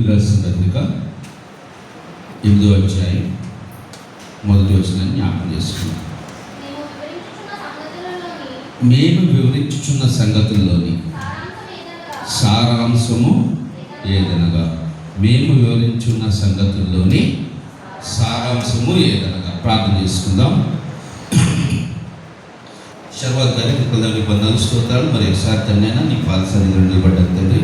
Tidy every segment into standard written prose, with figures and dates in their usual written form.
రాసిన పత్రిక 8వ అధ్యాయం 1వ వచనాన్ని జ్ఞాపకం చేసుకున్నాం. మేము వివరించుచున్న సంగతుల్లోని సారాంశము ఏదనగా మేము వివరించున్న సంగతుల్లోని సారాంశము ఏదనగా ప్రార్థన చేసుకుందాం. శర్వాగారి వందనాలు స్తోత్రాలు. మరి ఒకసారి తండ్రైనా నీ పాద సన్నిధిలో నిలబడ్డాను తండ్రి.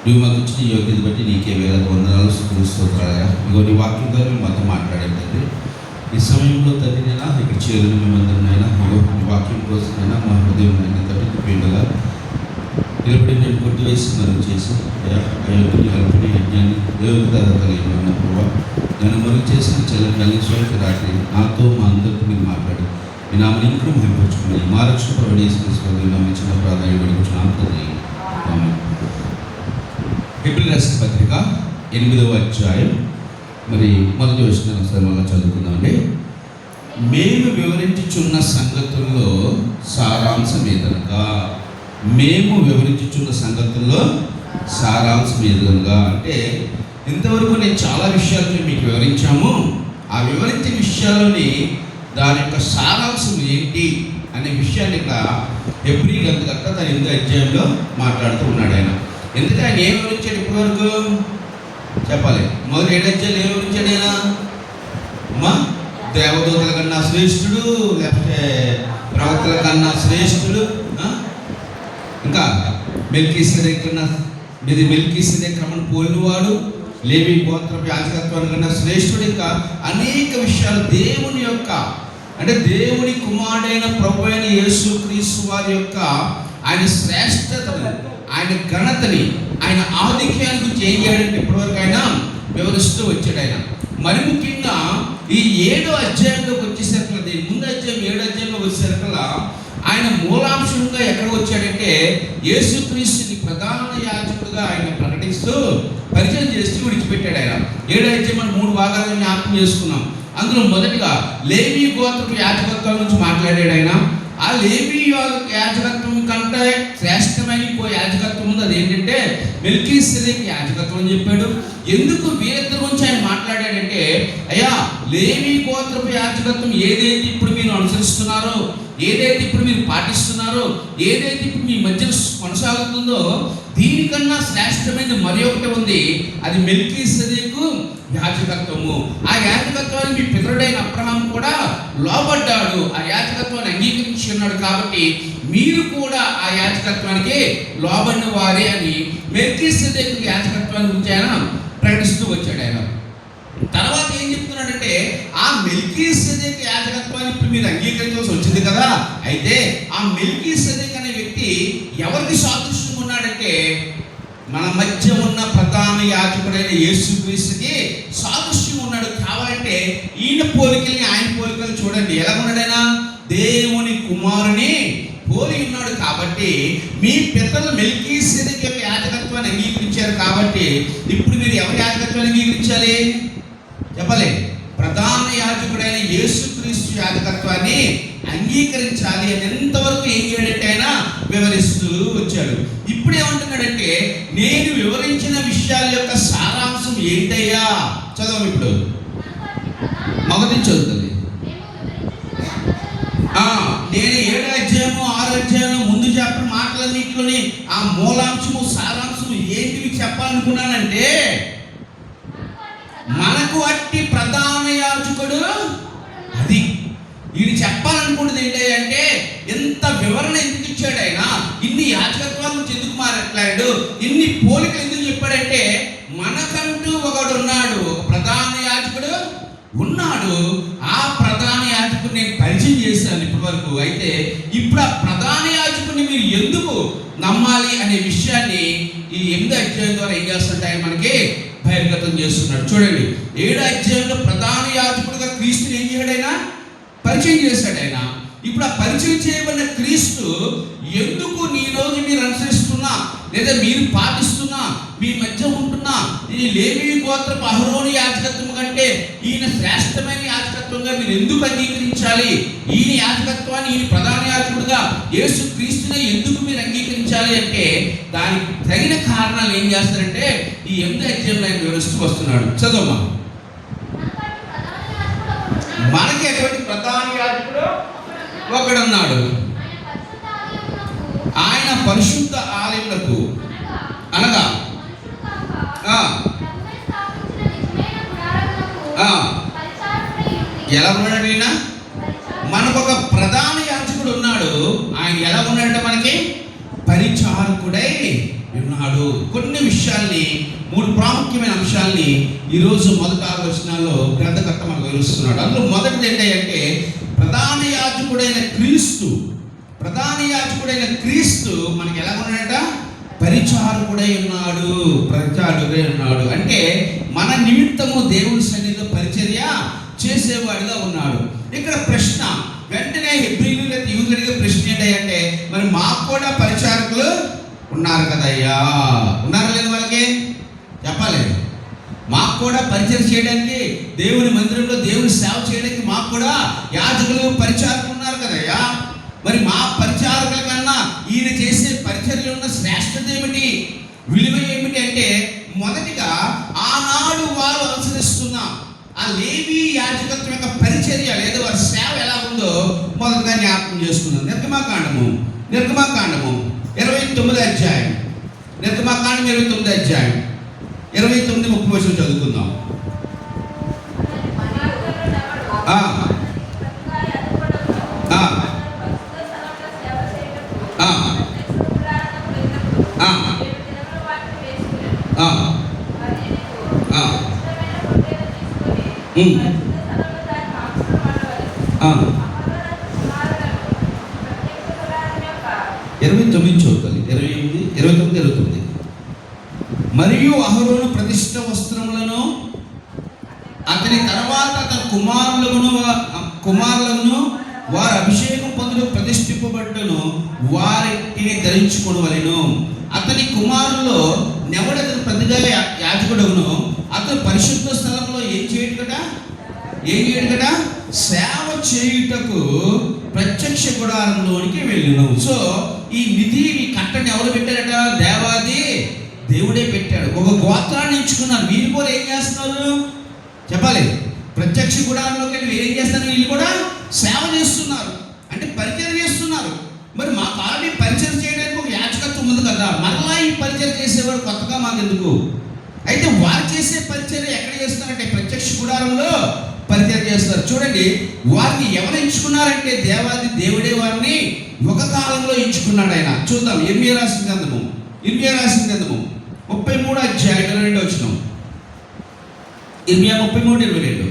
నువ్వు మాకు ఇచ్చిన యోగ్యత బట్టి నీకే వేల వందనాలు స్తోత్రాలయ్యా. ఇగో నీ వాక్యం ద్వారా మాతో మాట్లాడాను తండ్రి. ఈ సమయంలో తండ్రినైనా ఇక్కడ చేరుని మేమందరినైనా ఇగో నీ వాక్యం కోసమైనా మా హృదయం అయినా తండ్రి పిండగా నిలబడి నేను కొట్టు వేసి మరుగు చేసి అయోగ్యుని కల్పని యజ్ఞాన్ని దేవుని కలిగిన ప్రభావ నేను మరుగు చేసిన చెల్లని కలిసి రాత్రి నాతో మా అందరితో మీరు మాట్లాడి మీ నామని ఇంట్లో మహిమపరుచుకుని మా రక్షణ ప్రవేశించుకోవాలి చిన్న ప్రాధాన్యత పెట్టుకుంటున్నాను తండ్రి. హెబ్రీయులకు రాసిన పత్రిక 8వ అధ్యాయం మరి 1వ వచనం ఒకసారి చదువుకుందామండి. మేము వివరించుచున్న సంగతుల్లో సారాంశం ఏదనగా మేము వివరించుచున్న సంగతుల్లో సారాంశం ఏదనగా అంటే ఇంతవరకు నేను చాలా విషయాలు మీకు వివరించాము. ఆ వివరించిన విషయాల్లోని దాని యొక్క సారాంశం ఏంటి అనే విషయాన్ని ఇక్కడ హెబ్రీ గ్రంథకర్త తన 8వ అధ్యాయంలో మాట్లాడుతూ ఉన్నాడు. ఆయన ఎందుకంటే ఆయన ఏం వివరించాడు ఇప్పటివరకు చెప్పాలి. మొదటి 7 అధ్యాయులు ఏం వివరించాడు ఆయన? అమ్మా దేవదూతల కన్నా శ్రేష్ఠుడు, లేకపోతే ప్రవక్తల కన్నా శ్రేష్ఠుడు, ఇంకా మెల్కీసెదెకు క్రమం పోలినవాడు, లేవి గోత్రపు యాజకత్వాన్ని కన్నా శ్రేష్ఠుడు, ఇంకా అనేక విషయాలు దేవుని యొక్క అంటే దేవుని కుమారుడైన ప్రభు అయిన యేసుక్రీస్తు వారి యొక్క ఆయన శ్రేష్టతను, ఆయన ఘనతని, ఆయన ఆధిక్యాన్ని గురించి ఏం చేయాలంటే ఇప్పటివరకు ఆయన వివరిస్తూ వచ్చాడు. ఆయన మరి ముఖ్యంగా ఈ 7వ అధ్యాయంలోకి వచ్చేసరికల్లా, దీని ముందు అధ్యాయం 7వ అధ్యాయంలో వచ్చేసరికల్లా ఆయన మూలాంశంగా ఎక్కడ వచ్చాడంటే యేసుక్రీస్తుని ప్రధాన యాజకుడుగా ఆయన ప్రకటిస్తూ పరిచయం చేస్తూ విడిచిపెట్టాడు. ఆయన 7వ అధ్యాయం మనం 3 భాగాలను జ్ఞాపకం చేసుకున్నాం. అందులో మొదటిగా లేవి గోత్రపు యాజకత్వం నుంచి మాట్లాడాడు. ఆయన ఆ లేవి యాజకత్వం కంటే శ్రేష్టమైన యాజకత్వం ఉంది. అది ఏంటంటే మెల్కీసెదెకు యాజకత్వం అని చెప్పాడు. ఎందుకు వీరిద్దరి గురించి ఆయన మాట్లాడాడంటే, అయ్యా లేవి గోత్రపు యాజకత్వం ఏదైతే ఇప్పుడు మీరు అనుసరిస్తున్నారో, ఏదైతే ఇప్పుడు మీరు పాటిస్తున్నారో, ఏదైతే ఇప్పుడు మీ మధ్యన కొనసాగుతుందో దీనికన్నా శ్రేష్టమైన మరి ఒకటి ఉంది. అది మెల్కీసెదెకు యాజకత్వము. ఆ యాజకత్వాన్ని మీ పితరుడైన అబ్రహాము కూడా లోబడ్డాడు, ఆ యాజకత్వాన్ని అంగీకరించి ఉన్నాడు. కాబట్టి మీరు కూడా ఆ యాజకత్వానికి లోబడిన వారే అని మెల్కీసెదెకు యాజకత్వాన్ని గురించి ఆయన ప్రకటిస్తూ వచ్చాడు. ఆయన తర్వాత ఏం చెప్తున్నాడంటే, ఆ మెల్కీసెదెకు యాజకత్వాన్ని ఇప్పుడు మీరు అంగీకరించాల్సి వచ్చింది కదా. అయితే ఆ మెల్కీసెదెకు అనే వ్యక్తి ఎవరికి సాదృశ్యం ఉన్నాడంటే మన మధ్య ఉన్న ప్రధాన యాజకుడైన యేసుక్రీస్తుకి సాదృశ్యం ఉన్నాడు. కావాలంటే ఈయన పోలికల్ని ఆయన పోలికలు చూడండి. ఎలా ఉన్నాడైనా దేవుని కుమారుని పోలి ఉన్నాడు. కాబట్టి మీ పితరులు మెల్కీసెదెకు యాజకత్వాన్ని అంగీకరించారు. కాబట్టి ఇప్పుడు మీరు ఎవరి యాజకత్వాన్ని అంగీకరించాలి చెప్పలే? ప్రధాన యాజకుడైన యేసుక్రీస్తు యాజకత్వాన్ని అంగీకరించాలి అని ఎంతవరకు ఏం చేయడంటే ఆయన వివరిస్తూ వచ్చాడు. ఇప్పుడు ఏమంటున్నాడంటే, నేను వివరించిన విషయాల యొక్క సారాంశం ఏంటయ్యా? చదవం ఇప్పుడు మొదటి చదువుతుంది. నేను 7వ అధ్యాయము 6వ అధ్యాయం ముందు చెప్పిన మాటలన్నింటిలోని ఆ మూలాంశము సారాంశము ఏంటివి చెప్పాలనుకున్నానంటే, మనకు అట్టి ప్రధాన యాజకుడు అది వీడు చెప్పాలనుకున్నది ఏంటంటే, ఎంత వివరణ ఎందుకు ఇచ్చాడు ఆయన, ఇన్ని యాజకత్వాల నుంచి ఎందుకు మాట్లాడాడు, ఇన్ని పోలికలు ఎందుకు చెప్పాడంటే, మనకంటూ ఒకడు ఉన్నాడు, ఒక ప్రధాన యాజకుడు ఉన్నాడు. ఆ ప్రధాన యాజకుడిని నేను పరిచయం చేశాను ఇప్పటి వరకు. అయితే ఇప్పుడు ఆ ప్రధాన యాజకుడిని మీరు ఎందుకు నమ్మాలి అనే విషయాన్ని ఈ 8వ అధ్యాయం ద్వారా ఏం చేస్తుంటే ఆయన మనకి బహిర్గతం చేస్తున్నాడు. చూడండి, 7వ అధ్యాయంలో ప్రధాన యాజకుడిగా క్రీస్తుని ఏం చేయడు? ఆయన పరిచయం చేశాడు. ఆయన ఇప్పుడు ఆ పరిచయం చేయబడిన క్రీస్తు ఎందుకు ఈ రోజు మీరు అనుసరిస్తున్నా లేదా మీరు పాటిస్తున్నా మీ మధ్య ఉంటున్న ఈ లేవీ గోత్రపు అహరోను యాజకత్వం కంటే ఈయన శ్రేష్టమైన యాజకత్వంగా మీరు ఎందుకు అంగీకరించాలి? ఈయన యాజకత్వాన్ని, ఈయన ప్రధాన యాజకుడుగా యేసు క్రీస్తుని ఎందుకు మీరు అంగీకరించాలి అంటే దానికి తగిన కారణాలు ఏం చేస్తారంటే ఈ 8వ అధ్యాయంలో ఆయన వివరిస్తూ వస్తున్నాడు. చదవమ్మా. మనకి ఎటువంటి ప్రధాన యాజకుడు ఒకడున్నాడు. ఆయన పరిశుద్ధ ఆలయములకు అనగా ఎలా ఉన్నాడు ఈయన? మనకు ఒక ప్రధాన యాజకుడు ఉన్నాడు. ఆయన ఎలా ఉన్నాడంటే మనకి పరిచారకుడై ఉన్నాడు. కొన్ని విషయాల్ని, 3 ప్రాముఖ్యమైన అంశాల్ని ఈరోజు మొదటి 6 వచనాల్లో గ్రంథకర్త మనకు వివరిస్తున్నాడు. అందులో మొదటిది ఏంటంటే ప్రధాన యాజకుడైన క్రీస్తు మనకి ఎలా ఉన్నాడట? పరిచారకుడై ఉన్నాడు. అంటే మన నిమిత్తము దేవుని సన్నిధిలో పరిచర్య చేసేవాడిగా ఉన్నాడు. ఇక్కడ ప్రశ్న వెంటనే హెబ్రీయులు లేదా యూదులుగా ప్రశ్న ఏంటంటే మరి మాకు కూడా పరిచారకులు ఉన్నారు కదయ్యా, ఉన్నారా లేదు? వాళ్ళకి చెప్పాలి. మాకు కూడా పరిచయం చేయడానికి, దేవుని మందిరంలో దేవుని సేవ చేయడానికి మాకు కూడా యాజకులు, పరిచారకులు ఉన్నారు కదయ్యా. మరి మా పరిచారకుల కన్నా ఈయన చేసే పరిచర్యలో ఉన్న శ్రేష్టత ఏమిటి, విలువ ఏమిటి అంటే మొదటిగా ఆనాడు వారు అనుసరిస్తున్న ఆ లేవీ యాజకత్వం యొక్క పరిచర్య లేదా వారి సేవ ఎలా ఉందో మొదటగా జ్ఞాపకం చేసుకున్నాం. నిర్గమాకాండము 29వ అధ్యాయం. నిర్గమాకాండం 29వ అధ్యాయం 29-30 చదువుకుందాం. మరియు అహరోను ప్రతిష్ఠ వస్త్రములను అతని తర్వాత అతని కుమారులను వారు అభిషేకం పొందుడు ప్రతిష్ఠింపబడ్డను వారిని ధరించుకొనవలెను. అతని కుమారుల్లో నెవడతను ప్రతిగా యాజకుడవును అతను పరిశుద్ధ స్థలంలో ఏం చేయడు కదా సేవ చేయుటకు ప్రత్యక్ష గుడారంలోనికి వెళ్ళును. సో ఈ కట్టని ఎవరు పెట్టారట? దేవాది దేవుడే పెట్టాడు. ఒక గోత్రాన్ని ఎంచుకున్నారు. వీళ్ళు కూడా ఏం చేస్తున్నారు చెప్పాలి? ప్రత్యక్ష గుడారంలోకి వెళ్ళి ఏం చేస్తారు? వీళ్ళు కూడా సేవ చేస్తున్నారు, అంటే పరిచయం చేస్తున్నారు. మరి మాకు ఆల్రెడీ పరిచయం చేయడానికి ఒక యాజకత్వం ఉంది కదా, మరలా ఈ పరిచయం చేసేవాడు కొత్తగా మాకు ఎందుకు? అయితే వారు చేసే పరిచయం ఎక్కడ చేస్తున్నారంటే ప్రత్యక్ష గుడారంలో పరిచయం చేస్తారు. చూడండి, వారిని ఎవరు ఎంచుకున్నారంటే దేవాది దేవుడే వారిని ఒక కాలంలో ఎంచుకున్నాడు ఆయన. చూద్దాం. ఇర్మియా రాసిన గ్రంథము 33వ అధ్యాయం 22వ వచనం. ఇర్మియా 33:22.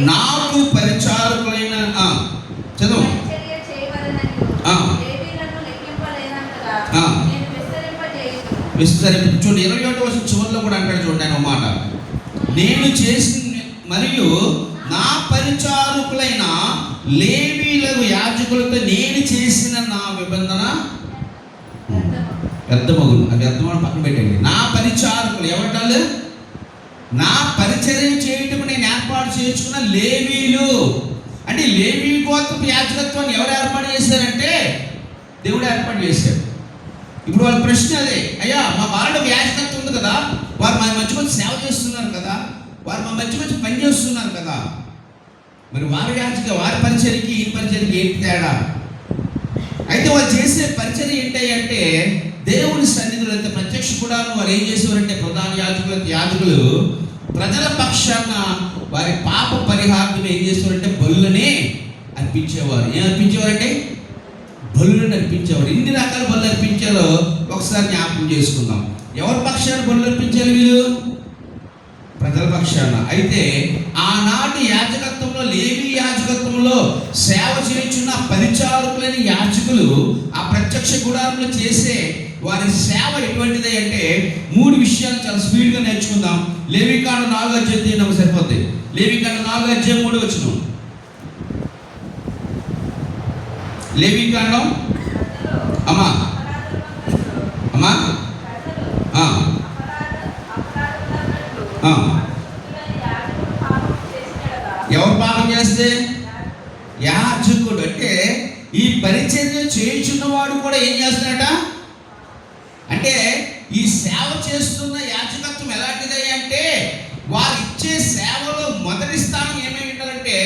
నాకు పరిచారకులైన చదువు విస్తరింపు. చూడండి 21వ వచనం చివరిలో కూడా అంటాడు. చూడండి ఆయన మాట, నేను చేసిన మరియు నా పరిచారకులైన లేవీయులకు యాజకులతో నేను చేసిన నా నిబంధన వ్యర్థమగును. అది వ్యర్థమని పక్కన పెట్టండి. నా పరిచారకులు ఎవరు? నా పరిచర్య చేయటం నేను ఏర్పాటు చేసుకున్న లేవీలు. అంటే లేవీ గోత్రపు యాజకత్వాన్ని ఎవరు ఏర్పాటు చేశారంటే దేవుడు ఏర్పాటు చేశాడు. ఇప్పుడు వాళ్ళ ప్రశ్న అదే, అయ్యా మా వాళ్ళకి యాజకత్వం ఉంది కదా, వారు మా మంచి సేవ చేస్తున్నారు కదా, వారు మా మంచి పని చేస్తున్నారు కదా, మరి వారి పరిచర్యకి ఈ పరిచర్యకి ఏంటి తేడా? అయితే వాళ్ళు చేసే పరిచర్య ఏంటంటే దేవుని సన్నిధిలో అయితే ప్రత్యక్ష గుడారం వారు ఏం చేసేవారంటే ప్రధాన యాజకులు ప్రజల పక్షాన వారి పాప పరిహారం ఏం చేసేవారంటే బలులనే అర్పించేవారు. ఏం అర్పించేవారంటే బలులను అర్పించేవారు. ఎన్ని రకాల బలు అర్పించాలో ఒకసారి జ్ఞాపకం చేసుకుందాం. ఎవరి పక్షాన బలు అర్పించాలి? వీళ్ళు ప్రజల పక్షాన. అయితే ఆనాటి యాజకత్వంలో, లేవి యాజకత్వంలో సేవ చేయుచున్న పరిచారకులైన యాజకులు ఆ ప్రత్యక్ష గుడారంలో చేసే వారి సేవ ఎటువంటిది అంటే 3 విషయాలు చాలా స్పీడ్గా నేర్చుకుందాం. లేవికాండం 4 అధ్యాయం సరిపోద్ది. లేవికాండం 4 అధ్యాయం 3 వచనం. లేవికాండం అమ్మా అమ్మా ఎవరు పాపం చేస్తే? యాజకుడు. అంటే ఈ పరిచర్య చేయుచున్నవాడు కూడా ఏం చేస్తున్నాడట అంటే ఈ సేవ చేస్తున్న యాజకత్వం ఎలాంటిది అంటే వారు ఇచ్చే సేవలో మొదటి స్థానం ఏమేమి ఉండాలంటే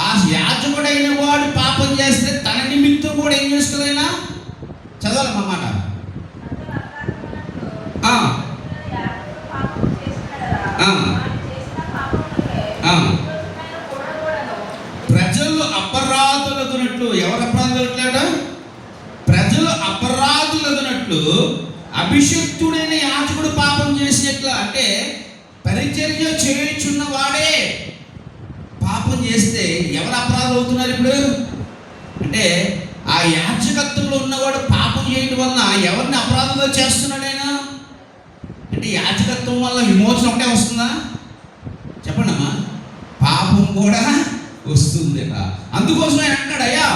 ఆ యాజకుడైన వాడు పాపం చేస్తే తన నిమిత్తం కూడా ఏం చేసుకోలేనా చదవాలన్నమాట. ప్రజలు అపరాధులగునట్లు, ఎవరు అపరాధులట్లేడా? ప్రజలు అపరాధులగునట్లు అభిషిక్తుడైన యాజకుడు పాపం చేసినట్లు. అంటే పరిచర్య చేయుచున్న వాడే పాపం చేస్తే ఎవరు అపరాధం అవుతున్నారు ఇప్పుడు అంటే ఆ యాజకత్వంలో ఉన్నవాడు పాపం చేయడం వలన ఎవరిని అపరాధంగా చేస్తున్నాడైనా అంటే యాజకత్వం వల్ల విమోచన ఒకటే వస్తుందా? చెప్పండి అమ్మా. పాపం కూడా వస్తుంది. అందుకోసం ఆయన అంటాడు, అయ్యా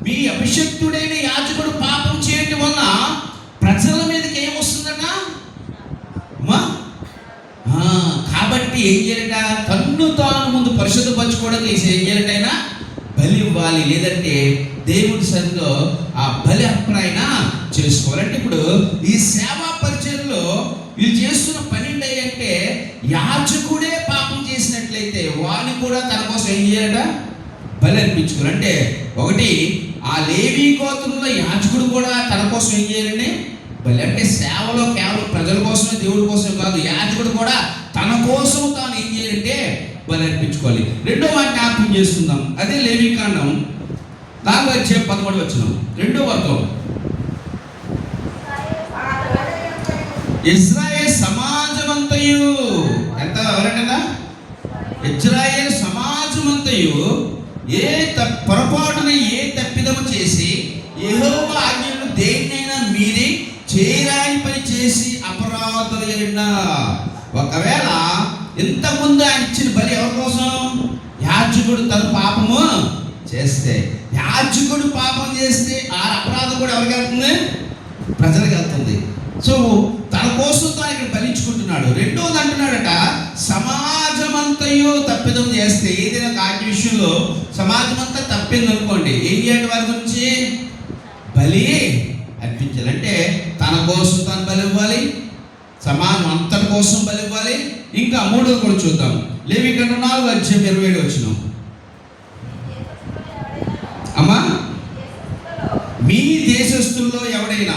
మీ అభిషక్తుడైన యాజకుడు పాపం చేయడం వలన ప్రజల మీదకి ఏమొస్తుందట అమ్మా. కాబట్టి ఏం చేయాలట? తన్ను తాను ముందు పరిశుద్ధపరచుకోవడానికి ఏం చేయాలటైనా బలి ఇవ్వాలి, లేదంటే దేవుడి సన్నిధిలో ఆ బలి అర్పణ చేసుకోవాలంటే ఇప్పుడు ఈ సేవా పరిచయంలో వీళ్ళు చేస్తున్న పని ఏంటంటే యాజకుడే పాపం చేసినట్లయితే వాడిని కూడా తన కోసం ఏం చేయాలట? బలి అర్పించుకోవాలి. అంటే ఒకటి ఆ లేవీ గోత్రంలో యాజకుడు కూడా తన కోసం ఏం చేయాలండి? బలి. అంటే సేవలో కేవలం ప్రజల కోసమే, దేవుడి కోసమే కాదు, యాజకుడు కూడా తన కోసం తాను ఏం చేయాలంటే బలి అర్పించుకోవాలి. రెండో మాట జ్ఞాపకం చేసుకుందాం. అదే లేవికాండం 4 అధ్యాయం 13 వచనం, 2వ వర్గం. ఇజ్రాయేల్ సమాజమంతయు ఎంత ఎవరంటేనా ఇజ్రాయేల్ సమాజమంతయు ఏ పొరపాటున ఏ తప్పిదము చేసి యెహోవా ఆజ్ఞలను దేన్నైనా మీరి చేయరాని పని చేసి అపరాధులైనా. ఒకవేళ ఇంతకుముందు ఆయన ఇచ్చిన బలి ఎవరి కోసం? యాజకుడు తన పాపము చేస్తే, యాజకుడు పాపం చేస్తే ఆ అపరాధం కూడా ఎవరికి వెళ్తుంది? ప్రజలకు వెళ్తుంది. సో తన కోసం తాను ఇక్కడ బలించుకుంటున్నాడు. రెండోది అంటున్నాడట, సమాజమంతయు తప్పిదం చేస్తే, ఏదైనా ఆజ్ఞ విషయంలో సమాజం అంతా తప్పింది అనుకోండి, ఏం చేయండి? వారి గురించి బలి అర్పించాలి. అంటే తన కోసం తాను బలి ఇవ్వాలి, సమాజం అంతటి కోసం బలి ఇవ్వాలి. ఇంకా 3వ కూడా చూద్దాం. లేవికాండం 4 అధ్యాయం 27 వచనం. అమ్మా మీ దేశస్తుల్లో ఎవడైనా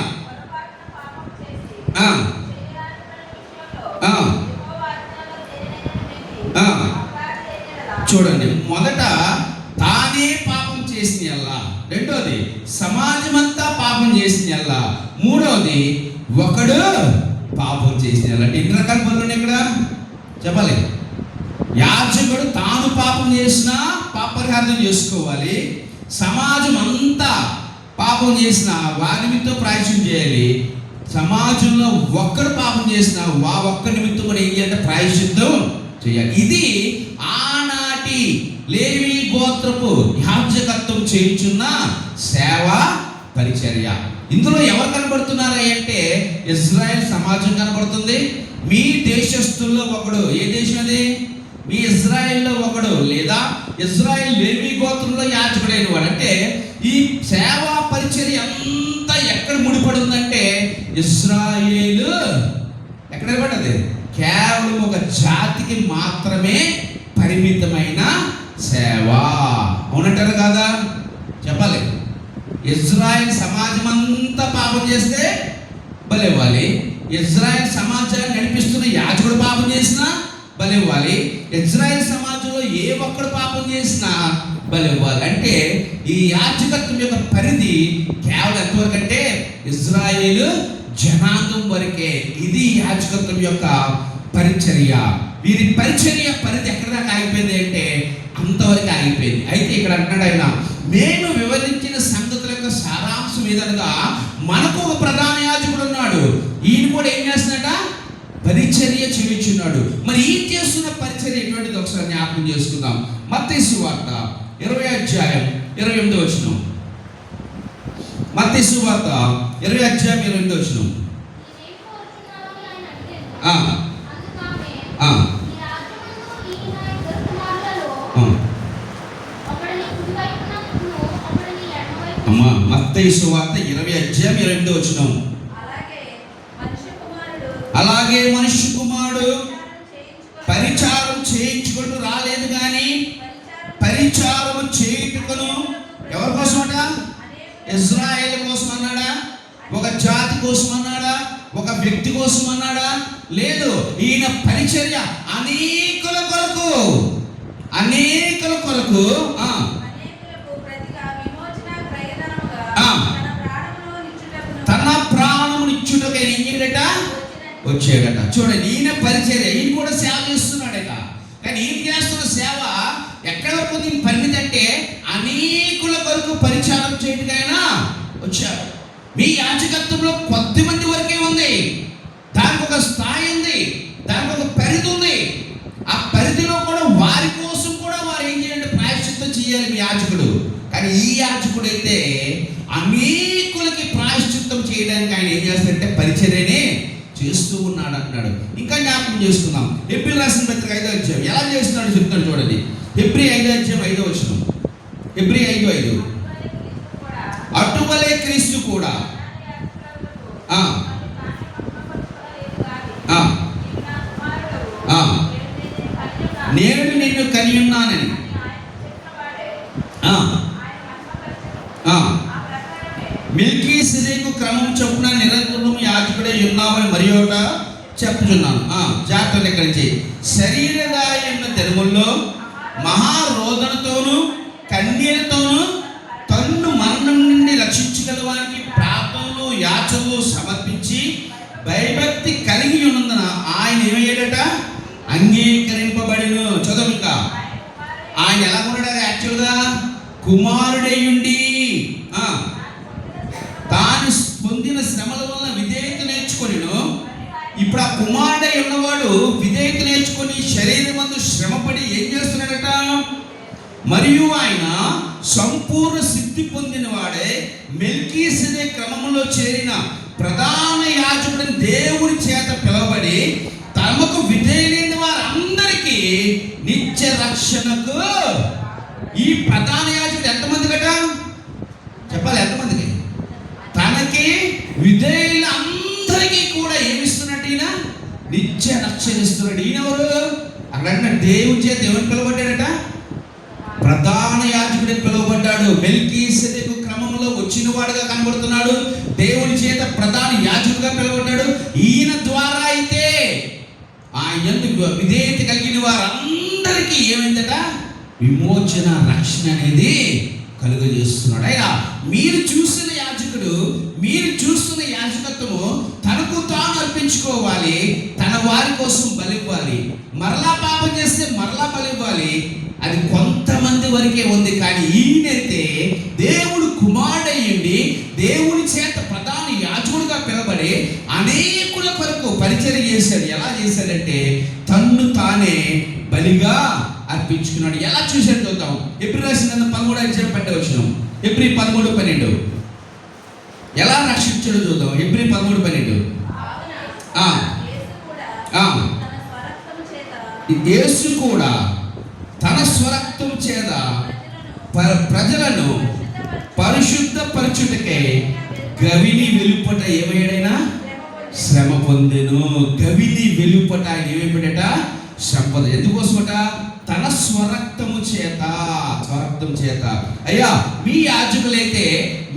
చూడండి, మొదట తానే పాపం చేసిన ఎల్లా, రెండోది సమాజమంతా పాపం చేసిన ఎల్లా, మూడవది ఒకడు పాపం చేసిన ఎల్లా. అంటే 2 రకాల పనులు ఉన్నాయి ఇక్కడ చెప్పాలి. యాజకుడు తాను పాపం చేసినా పాపరిహారం చేసుకోవాలి, సమాజం అంతా పాపం చేసిన వారి నిమిత్తం ప్రాయశ్చిత్తం చేయాలి, సమాజంలో ఒక్కడు పాపం చేసిన ఒక్క నిమిత్తం కూడా ఏం చేయాలంటే ప్రాయశ్చిత్తం చేయాలి. ఇది ఆనాటి లేవి గోత్రపు యాజకత్వం చేయుచున్న సేవా పరిచర్య. ఇందులో ఎవరు కనబడుతున్నారు అంటే ఇజ్రాయెల్ సమాజం కనబడుతుంది. మీ దేశస్తుల్లో ఒకడు, ఏ దేశం అది? మీ ఇజ్రాయెల్లో ఒకడు, లేదా ఇజ్రాయెల్ లేవి గోత్రంలో యాజకుడైన వాడు. అంటే ఈ సేవా పరిచర్య అంతా ఎక్కడ ముడిపడి ఉందంటే ఇజ్రాయేలు ఎక్కడ పడ్డది? కేవలం ఒక జాతికి మాత్రమే పరిమితమైన సేవ. అవునంటారు కదా? చెప్పాలి. ఇజ్రాయెల్ సమాజం అంతా పాపం చేస్తే బలి ఇవ్వాలి, ఇజ్రాయెల్ సమాజాన్ని నడిపిస్తున్న యాజకుడు పాపం చేసినా బలి ఇవ్వాలి, ఇజ్రాయెల్ సమాజంలో ఏ ఒక్కడు పాపం చేసినా బలి ఇవ్వాలి. అంటే ఈ యాజకత్వం యొక్క పరిధి కేవలం ఎంతవరకు అంటే ఇజ్రాయేలు జనాంగం వరకే. ఇది యాజకత్వం యొక్క పరిచర్య. వీరి పరిచర్య పరిధి ఎక్కడ దాకా ఆగిపోయింది అంటే అంతవరకు ఆగిపోయింది. అయితే ఇక్కడ అంటున్నాడు ఆయన, మేము వివరించిన సంగతుల యొక్క సారాంశం ఏదనగా మనకు ఒక ప్రధాన యాజకుడు ఉన్నాడు, ఈయన కూడా ఏం చేస్తున్నాడ, పరిచర్య చేయుచున్నాడు. మరి ఈయన చేస్తున్న పరిచర్య ఎటువంటిది ఒకసారి జ్ఞాపకం చేసుకుందాం. మత్తయి సువార్త 20 మత్తయి సువార్త 20 అమ్మా, మత్తయి సువార్త 20 అలాగే మనుష్య కుమారుడు పరిచారం చేయించుకుంటూ రాలేదు కానీ పరిచారం చేయుటకును ఎవరి కోసం అట, ఇజ్రాయేల్ కోసం అన్నాడా, ఒక జాతి కోసం అన్నాడా, ఒక వ్యక్తి కోసం అన్నాడా, లేదు. ఈయన పరిచర్య అనేకుల కొరకు తన ప్రాణమునిచ్చుటకై ఇంకేట వచ్చాడట. చూడండి, ఈయన పరిచర్య, ఈయన కూడా సేవ చేస్తున్నాడట. కానీ ఈయన చేస్తున్న సేవ ఎక్కడ వరకు దీని పరిమితి అంటే అనేకుల కొరకు పరిచారం చేయడానికైనా వచ్చాడు. మీ యాజకత్వంలో కొద్ది మంది వరకే ఉంది, దానికి ఒక స్థాయి ఉంది, దానికి ఒక పరిధి ఉంది. ఆ పరిధిలో కూడా వారి కోసం కూడా వారు ఏం చేయాలంటే ప్రాయశ్చిత్తం చేయాలి మీ యాజకుడు. కానీ ఈ యాజకుడు అయితే అనేకులకి ప్రాయశ్చిత్తం చేయడానికి ఆయన ఏం చేస్తాడంటే పరిచర్యనే చేస్తూ ఉన్నాడు అంటున్నాడు. ఇంకా జ్ఞాపకం చేసుకుందాం. హెబ్రీయులకు రాసిన పత్రిక 5వ అధ్యాయం ఎలా చేస్తున్నాడు చెప్తాడు చూడండి. హెబ్రీ 5వ అధ్యాయం 5వ వచనం. హెబ్రీ 5:5 అటువలే క్రీస్తు కూడా నేను నిన్ను కని ఉన్నానని మెల్కీసెదెకు క్రమం చొప్పున నిరంతరం యాజకుడే ఉన్నామని మరి ఒకట చెప్పుచున్నాను. జాగ్రత్త లెక్కరించి శరీరదాయన్న దినముల్లో మహారోదనతోను కన్నీళ్లతోను తన్ను మరణం నుండి రక్షించగలవానికి ప్రార్థనలు యాచనలు సమర్పించి భయభక్తి కలిగి ఉన్నందున ఆయన ఏమయ్యాడట, అంగీకరింపబడిను. చదువు ఇంకా. ఆయన ఎలా ఉన్నాడు యాక్చువల్గా, కుమారుడయ్యుండి తాను పొందిన శ్రమల వలన విధేయత నేర్చుకొనిను. ఇప్పుడు ఆ కుమారుడై ఉన్నవాడు విధేయత నేర్చుకొని శరీరమందు శ్రమపడి ఏం చేస్తున్నాడట, మరియు ఆయన సంపూర్ణ సిద్ధి పొందిన వాడే మెల్కీసెదెకు క్రమంలో చేరిన ప్రధాన యాజకుడిని దేవుని చేత పిలువబడి తమకు విధేయులైన వారందరికీ నిత్య రక్షణకు. ఈ ప్రధాన యాజకుడు ఎంతమంది గట చెప్పాలి, ఎంతమందికి? తనకి విధేయుల అందరికీ కూడా ఏమిస్తున్నట్టు ఈయన నిత్య రక్షణ ఇస్తున్నాడు. ఈయన ఎవరు అక్కడ దేవుని చేత ఎవరిని పిలువబడ్డాడట, ప్రధాన యాజకుడిని పిలువబడ్డాడు. మెల్కీసెదెకు క్రమంలో వచ్చిన వాడుగా కనబడుతున్నాడు, దేవుని చేత ప్రధాన యాజకుడిగా పిలువబడ్డాడు. ఈయన ద్వారా అయితే ఆయన విధేయత కలిగిన వారందరికీ ఏమైందట, విమోచన రక్షణ అనేది కలుగజేస్తున్నాడు. అయినా మీరు చూస్తున్న యాజకుడు, మీరు చూస్తున్న యాజకత్వము తనకు తాను అర్పించుకోవాలి, తన వారి కోసం బలివ్వాలి, మరలా పాపం చేస్తే మరలా బలివ్వాలి. అది కొంతమంది వరకే ఉంది. కానీ ఈయనైతే దేవుడు కుమారుడయ్యుండి దేవుని చేత ప్రధాన యాజకుడిగా పిలబడి అనేకుల కొరకు పరిచర్య చేశాడు. ఎలా చేశాడంటే తన్ను తానే బలిగా అర్పించుకున్నాడు. ఎలా చూసాడు చూద్దాం. ఎబ్రీ రాసిన 13వ అధ్యాయం 12వ వచనం. ఎబ్రీ 13:12 ఎలా రక్షించాడో చూద్దాం. ఎబ్రీ 13:12 యేసు కూడా తన స్వరక్తం చేత ప్రజలను పరిశుద్ధపరచుటకై గవిని వెలుపట ఏమయ్యాడైనా శ్రమ పొందెను. గవిని వెలుపట ఆయన ఏమైపోయాడట, శ్రమ పొంద. ఎందుకోసమట, తన స్వరక్తము చేత. అయ్యా, మీ యాజకులైతే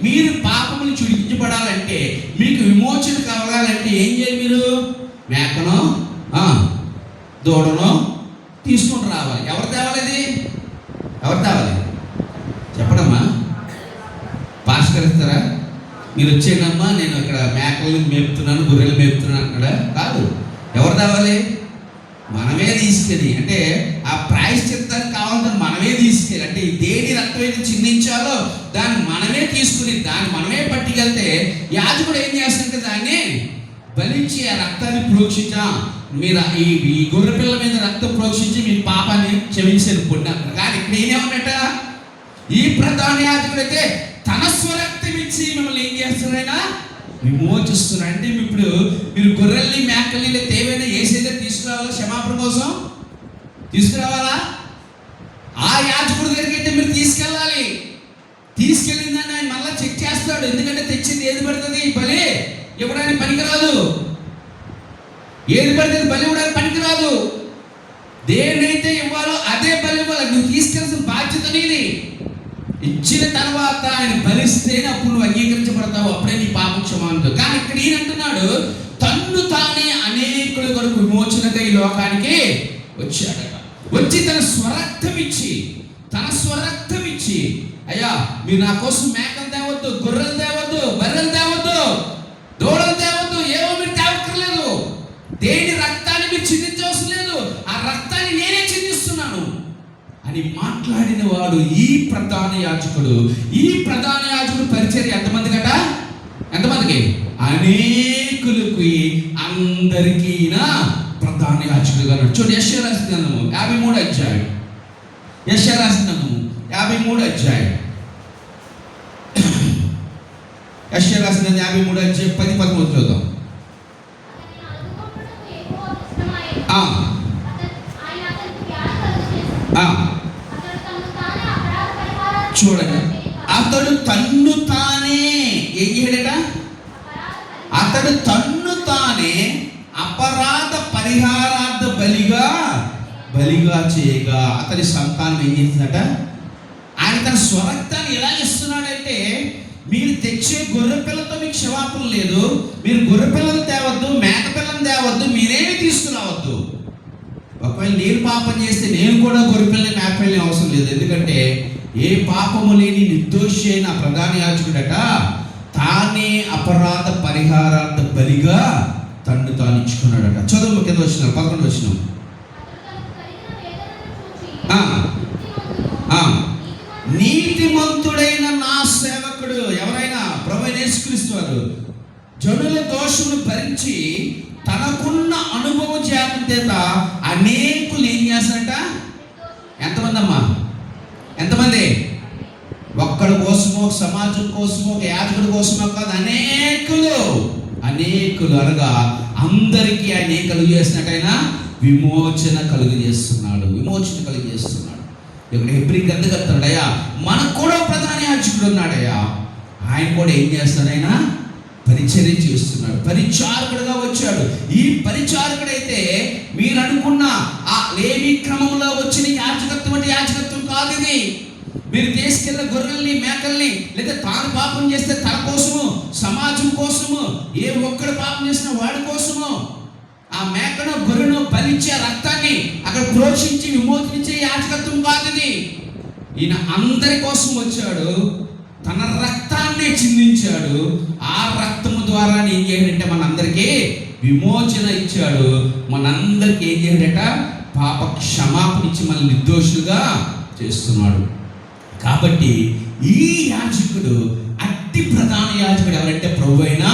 మీరు పాపములు చుడికించబడాలంటే, మీకు విమోచన కలగాలంటే ఏం చేయాలి? మీరు మేకను దూడను తీసుకొని రావాలి. ఎవరు తేవాలి? ఎవరు తేవాలి చెప్పడమ్మా? పాస్టర్ ఇస్తారా? మీరు వచ్చేయడమ్మా, నేను ఇక్కడ మేకలను మేపుతున్నాను, గొర్రెలు మేపుతున్నాను అక్కడ కాదు. ఎవరు తేవాలి? మనమే తీసుకెళ్ళి, అంటే ఆ ప్రాయశ్చిత్తానికి కావాలని మనమే తీసుకెళ్ళి, అంటే దేని రక్తం అయితే చిందించాలో దాన్ని మనమే తీసుకుని దాన్ని మనమే పట్టుకెళ్తే యాజకుడు ఏం చేస్తుంటే దాన్ని బలించి ఆ రక్తాన్ని ప్రోక్షించా, మీరు ఈ గొర్రె పిల్ల మీద రక్తం ప్రోక్షించి మీ పాపాన్ని క్షమించారు పుణ్యం. కానీ ఇక్కడ ఏమేమన్నట, ఈ ప్రధాన యాజకుడు అయితే తన స్వరక్తం ఇచ్చి మిమ్మల్ని ఏం చేస్తున్నారైనా విమోచిస్తున్నారు. అంటే ఇప్పుడు మీరు గొర్రెల్ని మేకల్ని లేదా ఏవైనా ఏసైనా తీసుకురావాలా, క్షమాపణ కోసం తీసుకురావాలా, ఆ యాజకుడి దగ్గరికి అయితే మీరు తీసుకెళ్ళాలి. తీసుకెళ్ళిందని ఆయన మళ్ళీ చెక్ చేస్తాడు. ఎందుకంటే తెచ్చింది ఏది పడుతుంది బలి ఇవ్వడానికి పనికిరాదు, ఏది పడుతుంది బలి ఇవ్వడానికి పనికిరాదు. దేన్నైతే ఇవ్వాలో అదే బలి ఇవ్వాలి. నువ్వు తీసుకెళ్ళాల్సిన బాధ్యత నీది. ఇచ్చిన తర్వాత ఆయన బలిస్తేనే అప్పుడు నువ్వు అంగీకరించబడతావు, అప్పుడే నీ పాప క్షమాపణ. కానీ ఇక్కడ ఈయన అంటున్నాడు, తన్ను తానే అనేకుల కొరకు విమోచనగా ఈ లోకానికి వచ్చాడట. వచ్చి తన స్వరక్తం ఇచ్చి అయ్యా మీరు నా కోసం మేకలు తేవద్దు, గొర్రెలు తేవద్దు, బర్రెలు తేవద్దు, దూడలు తేవద్దు, ఏవో మీరు తేవక్కర్లేదు, దేని రక్తాన్ని మీరు చిందించవలసిన లేదు, ఆ రక్తాన్ని నేనే చిందిస్తున్నాను అని మాట్లాడిన వాడు ఈ ప్రధాన యాజకుడు. ఈ ప్రధాన యాజకుడు పరిచర్య ఎంతమందికి అనేకులకి అందరికీ ప్రధాన యాజకుడుగా ఉన్నాడు. చూడండి, యెషయా రాసిన గ్రంథము 53వ అధ్యాయం, యెషయా రాసిన గ్రంథము 53వ అధ్యాయం, యెషయా రాసిన 53వ అధ్యాయం 10-11 చూద్దాం. చూడండి, అతడు తన్ను తానే ఏం చేయడట, అతడు తన్ను తానే అపరాధ పరిహారార్థ బలిగా చేయగా అతని సంతానం ఏం చేసిందట, ఆయన తన స్వరక్తాన్ని ఎలా ఇస్తున్నాడంటే, మీరు తెచ్చే గొర్రె పిల్లతో మీకు క్షమాపణ లేదు, మీరు గొర్రె పిల్లలు తేవద్దు, మేక పిల్లలు తేవద్దు, మీరేమి తీసుకురావద్దు. ఒకవేళ నేను పాపం చేస్తే నేను కూడా గొర్రె పిల్లని మేక పిల్లని అవసరం లేదు. ఎందుకంటే ఏ పాపము లేని నిర్దోషి అయిన ప్రధాన యాజకుడట తానే అపరాధ పరిహారార్థ బలిగా తన్ను తాను ఇచ్చుకున్నాడట. చదువు కింద వచ్చిన 11 వచ్చిన నీతిమంతుడైన నా సేవకుడు ఎవరైనా ప్రభువైన యేసుక్రీస్తు వారు జనుల దోషమును భరించి తనకున్న అనుభవ జ్ఞానం చేత అనేకులు ఏం చేస్తారట. ఎంతమంది అమ్మా, ఎంతమంది? ఒక్కడి కోసమో, సమాజం కోసమో, ఒక యాజకుడి కోసమో కాదు, అనేకులు అనగా అందరికీ ఆయన ఏం కలుగు చేసినట్టయినా విమోచన కలుగు చేస్తున్నాడు. ఇక్కడ హెబ్రీ గందగలుగుతాడయ్యా, మనకు కూడా ప్రధాన యాజకుడు ఉన్నాడయ్యా, ఆయన కూడా ఏం చేస్తాడైనా పరిచర్య చేస్తున్నాడు, పరిచారకుడుగా వచ్చాడు. ఈ పరిచారకుడైతే మీరు అనుకున్న ఆ లేవి క్రమంలో వచ్చిన యాజకత్వం అంటే యాజకత్వం కాదు ఇది. మీరు తీసుకెళ్ళిన గొర్రెల్ని మేకల్ని లేదా తాను పాపం చేస్తే తన కోసము, సమాజం కోసము, ఏ ఒక్కడు పాపం చేసిన వాడి కోసము ఆ మేకను గొర్రెను బలిచ్చే రక్తాన్ని అక్కడ ప్రోక్షించి విమోచనించే యాజకత్వం కాదు ఇది. ఈయన అందరి కోసం వచ్చాడు, తన రక్తాన్ని చిందించాడు, ఆ రక్తము ద్వారా ఏం చేయాడంటే మనందరికీ విమోచన ఇచ్చాడు, మనందరికీ ఏం చేయాడట పాప క్షమాపణ ఇచ్చి మనల్ని నిర్దోషులుగా చేస్తున్నాడు. కాబట్టి ఈ యాజకుడు అట్టి ప్రధాన యాజకుడు ఎవరంటే ప్రభువైన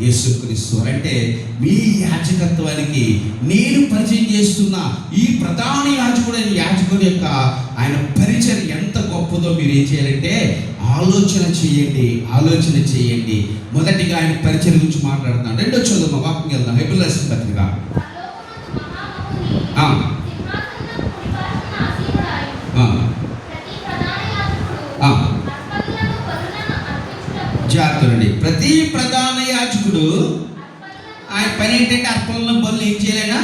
యేసుక్రీస్తు. అంటే మీ యాజకత్వానికి నేను పరిచయం చేస్తున్న ఈ ప్రధాన యాజకుడైన యాజకుడి యొక్క ఆయన పరిచయం ఎంత గొప్పదో మీరు ఏం చేయాలంటే ఆలోచన చేయండి. మొదటిగా ఆయన పరిచయం గురించి మాట్లాడుతున్నాను. రెండో చదువు వాక్యం వెళ్దాం. హెబ్రీయులకు రాసిన పత్రిక జాగ్రత్త. ప్రతి ప్రధాన యాజకుడు ఆయన పని ఏంటంటే అర్పణల బదులు ఏం చేయాలైనా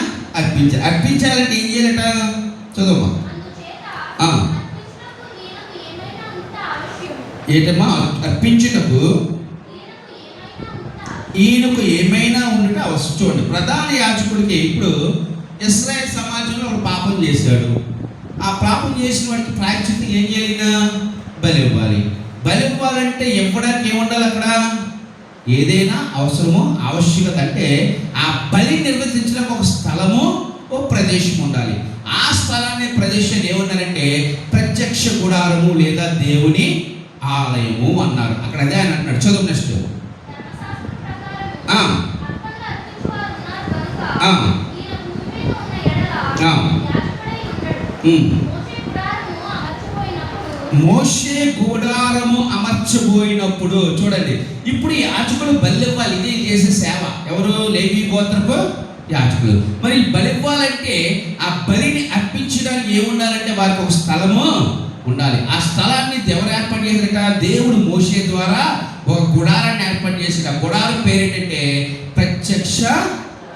అర్పించాలంటే ఏం చేయాలట చదువు ఏంటమ్మా, అర్పించుటకు ఈయనకు ఏమైనా ఉండటం అవసరం. చూడండి, ప్రధాన యాజకుడికి ఇప్పుడు ఇశ్రాయేల్ సమాజంలో ఒక పాపం చేశాడు. ఆ పాపం చేసిన వాడికి ప్రాయశ్చిత్తం ఏం చేయాలినా బలి ఇవ్వాలి. బలి ఇవ్వాలంటే ఇవ్వడానికి ఏముండాలి, అక్కడ ఏదైనా అవసరమో ఆవశ్యకత, అంటే ఆ బలి నిర్వర్తించడానికి ఒక స్థలము, ఓ ప్రదేశం ప్రదేశం ఉండాలి. ఆ స్థలాన్ని ప్రదేశాన్ని ఏమన్నారంటే ప్రత్యక్ష గుడారము లేదా దేవుని ఆలయము అన్నారు. అక్కడ అదే ఆయన అంటున్నాడు. చదువు నెక్స్ట్. మోషే గుడారము అమర్చబోయినప్పుడు చూడండి, ఇప్పుడు యాజకులు బలివ్వాలి. ఇది చేసే సేవ. ఎవరు? లేవి గోత్రపు యాజకులు. మరి బలివ్వాలంటే ఆ బలిని అర్పించడానికి ఏముండాలంటే వారికి ఒక స్థలము ఉండాలి. ఆ స్థలాన్ని ఎవరు ఏర్పాటు చేశారట? దేవుడు మోషే ద్వారా ఒక గుడారాన్ని ఏర్పాటు చేశాడు. ఆ గుడారం పేరేంటంటే ప్రత్యక్ష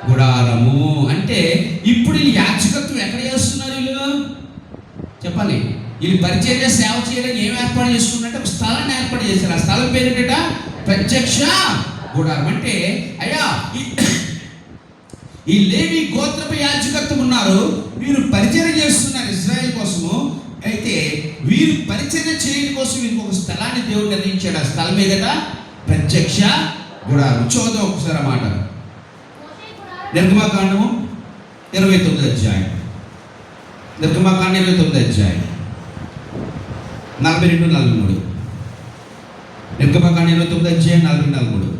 గుడారము. అంటే ఇప్పుడు ఈ యాజకత్వం ఎక్కడ చేస్తున్నారు వీళ్ళు? చెప్పాలి. వీళ్ళు పరిచర్య సేవ చేయడానికి ఏం ఏర్పాటు చేసుకున్నట్టే ఒక స్థలాన్ని ఏర్పాటు చేశారు. ఆ స్థలం పేరేంటట? ప్రత్యక్ష గుడారం. అంటే అయ్యా ఈ లేవి గోత్రపు యాజకత్వం ఉన్నారు, వీరు పరిచర్య చేస్తున్నారు ఇశ్రాయేల్ కోసము. అయితే వీరు పరిచర్య చేయడం కోసం వీరికి ఒక స్థలాన్ని దేవుడు నిర్ణయించాడు. ఆ స్థలం ఏదట? ప్రత్యక్ష గుడారం. చూద్దాం ఒకసారి అన్నమాట. నిర్గమకాండము 29 అధ్యాయం. నిర్గమకాండం 29 అధ్యాయం 42-43. నిర్గమకాండం 29 అధ్యాయం 42-43.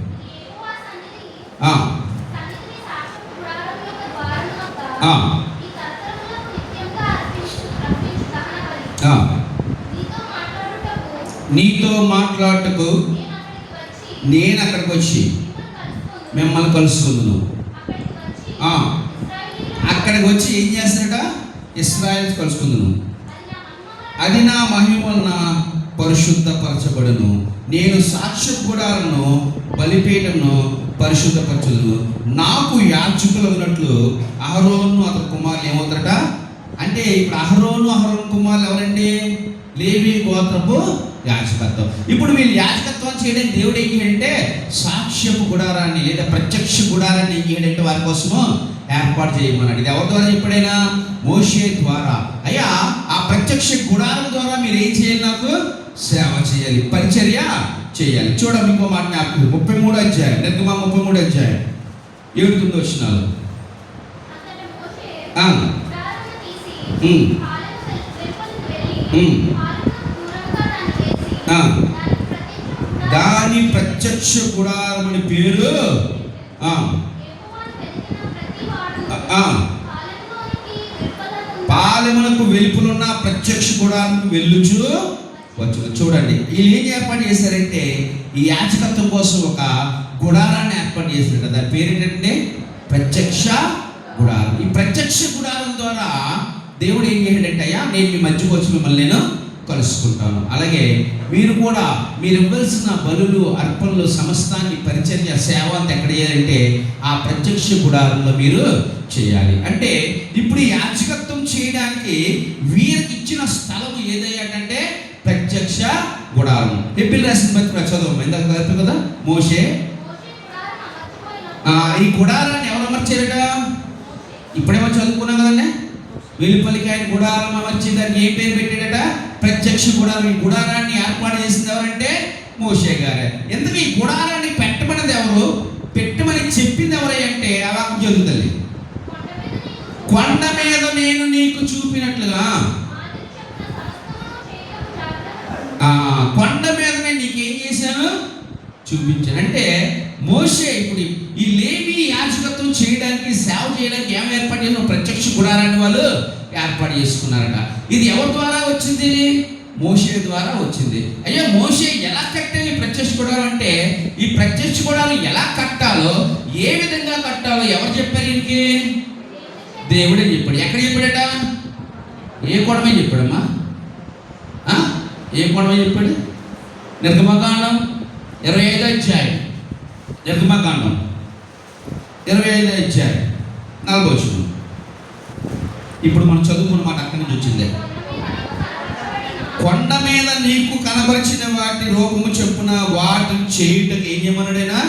నీతో మాట్లాడటకు నేను అక్కడికి వచ్చి మిమ్మల్ని కలుసుకుందును. అక్కడికి వచ్చి ఏం చేస్తాడట? ఇశ్రాయేలు కలుసుకుందును. అది నా మహిమ వలన పరిశుద్ధపరచబడును. నేను సాక్ష్య గుడారమును బలిపీఠమును పరిశుద్ధపరచుదును. నాకు యాజకులు ఉన్నట్లు అహరోను అతని కుమారులు ఏమవుతారట? అంటే ఇప్పుడు అహరోను కుమారులు ఎవరండి? లేవి గోత్రపు యాజకత్వం. ఇప్పుడు వీళ్ళు యాజకత్వం చేయడానికి దేవుడు ఏం చేయాలంటే సాక్ష్యపు గుడారాన్ని లేదా ప్రత్యక్ష గుడారాన్ని ఏం చేయాలంటే వారి కోసము ఏర్పాటు చేయమన్నాడు. ఇది ఎవరి ద్వారా? ఎప్పుడైనా మోషే ద్వారా. అయ్యా ఆ ప్రత్యక్ష గుడారం ద్వారా మీరు ఏం చేయాలి? నాకు సేవ చేయాలి, పరిచర్య చేయాలి. చూడండి ఇంకో మాట జ్ఞాపకం. 33 అధ్యాయం, నిర్గమ 33 అధ్యాయం 7-9 వచనాలు. దాని ప్రత్యక్ష గుడారం అని పేరు. పాలెమునకు వెలుపులున్న ప్రత్యక్ష గుడారానికి వెళ్ళుచు వచ్చు. చూడండి వీళ్ళు ఏం ఏర్పాటు చేశారంటే ఈ యాజకత్వం కోసం ఒక గుడారాన్ని ఏర్పాటు చేశారు. దాని పేరు ఏంటంటే ప్రత్యక్ష గుడారం. ఈ ప్రత్యక్ష గుడారం ద్వారా దేవుడు ఏం చేశాడంటే అయ్యా నేను మీ మధ్యకు వచ్చి మిమ్మల్ని నేను కలుసుకుంటాను. అలాగే మీరు కూడా మీరు ఇవ్వాల్సిన బలులు అర్పణలు సమస్తాన్ని పరిచర్య సేవ అంతా ఎక్కడ చేయాలంటే ఆ ప్రత్యక్ష గుడారంలో మీరు చేయాలి. అంటే ఇప్పుడు యాజకత్వం చేయడానికి వీరికి ఇచ్చిన స్థలం ఏదయ్యాడంటే ప్రత్యక్ష గుడారం. హెబ్రీయులకు రాసిన పత్రిక చదువు. ఇందాక చెప్పారు కదా మోషే. ఈ గుడారాన్ని ఎవరు అమర్చారట? ఇప్పుడేమో చదువుకున్నాం కదండి. వెలుపలికి ఆయన గుడారం అమర్చి దానికి ఏం పేరు పెట్టాడట? ప్రత్యక్ష గుడారం. ఈ గుడారాన్ని ఏర్పాటు చేసింది ఎవరంటే మోషే గారే. ఎందుకు ఈ గుడారాన్ని పెట్టమన్నది ఎవరు? పెట్టమని చెప్పింది ఎవరంటే ఆ వాక్యం జరుగుతుంది. కొండ మీద నేను నీకు చూపినట్లుగా. కొండ మీదనే నీకేం చేశాను? చూపించాను. అంటే మోషే ఇప్పుడు ఈ లేవి యాజకత్వం చేయడానికి సేవ చేయడానికి ఏం ఏర్పాటు చేసిన ప్రత్యక్ష గుడారాన్ని వాళ్ళు ఏర్పాటు చేసుకున్నారట. ఇది ఎవరి ద్వారా వచ్చింది? మోషే ద్వారా వచ్చింది. అయ్యా మోషే ఎలా కట్టాలి ప్రత్యక్ష గుడారం అంటే ఈ ప్రత్యక్ష గుడారం ఎలా కట్టాలో ఏ విధంగా కట్టాలో ఎవరు చెప్పారు? ఇంకే దేవుడే చెప్పాడు. ఎక్కడ చెప్పాడట? ఏ కొడమే చెప్పాడమ్మా? ఏ కొడమే చెప్పాడు? నిర్గమకాండం 25 అధ్యాయం. నిర్గమకాండం 25 అధ్యాయం 4వ వచనం. ఇప్పుడు మనం చదువుకున్న మాట అక్కడి నుంచి వచ్చిందే. కొండ మీద నీకు కనబరిచిన వాటి రూపము చెప్పున వాటిని చేయుటకు ఏం చేయమన్నాడైనా.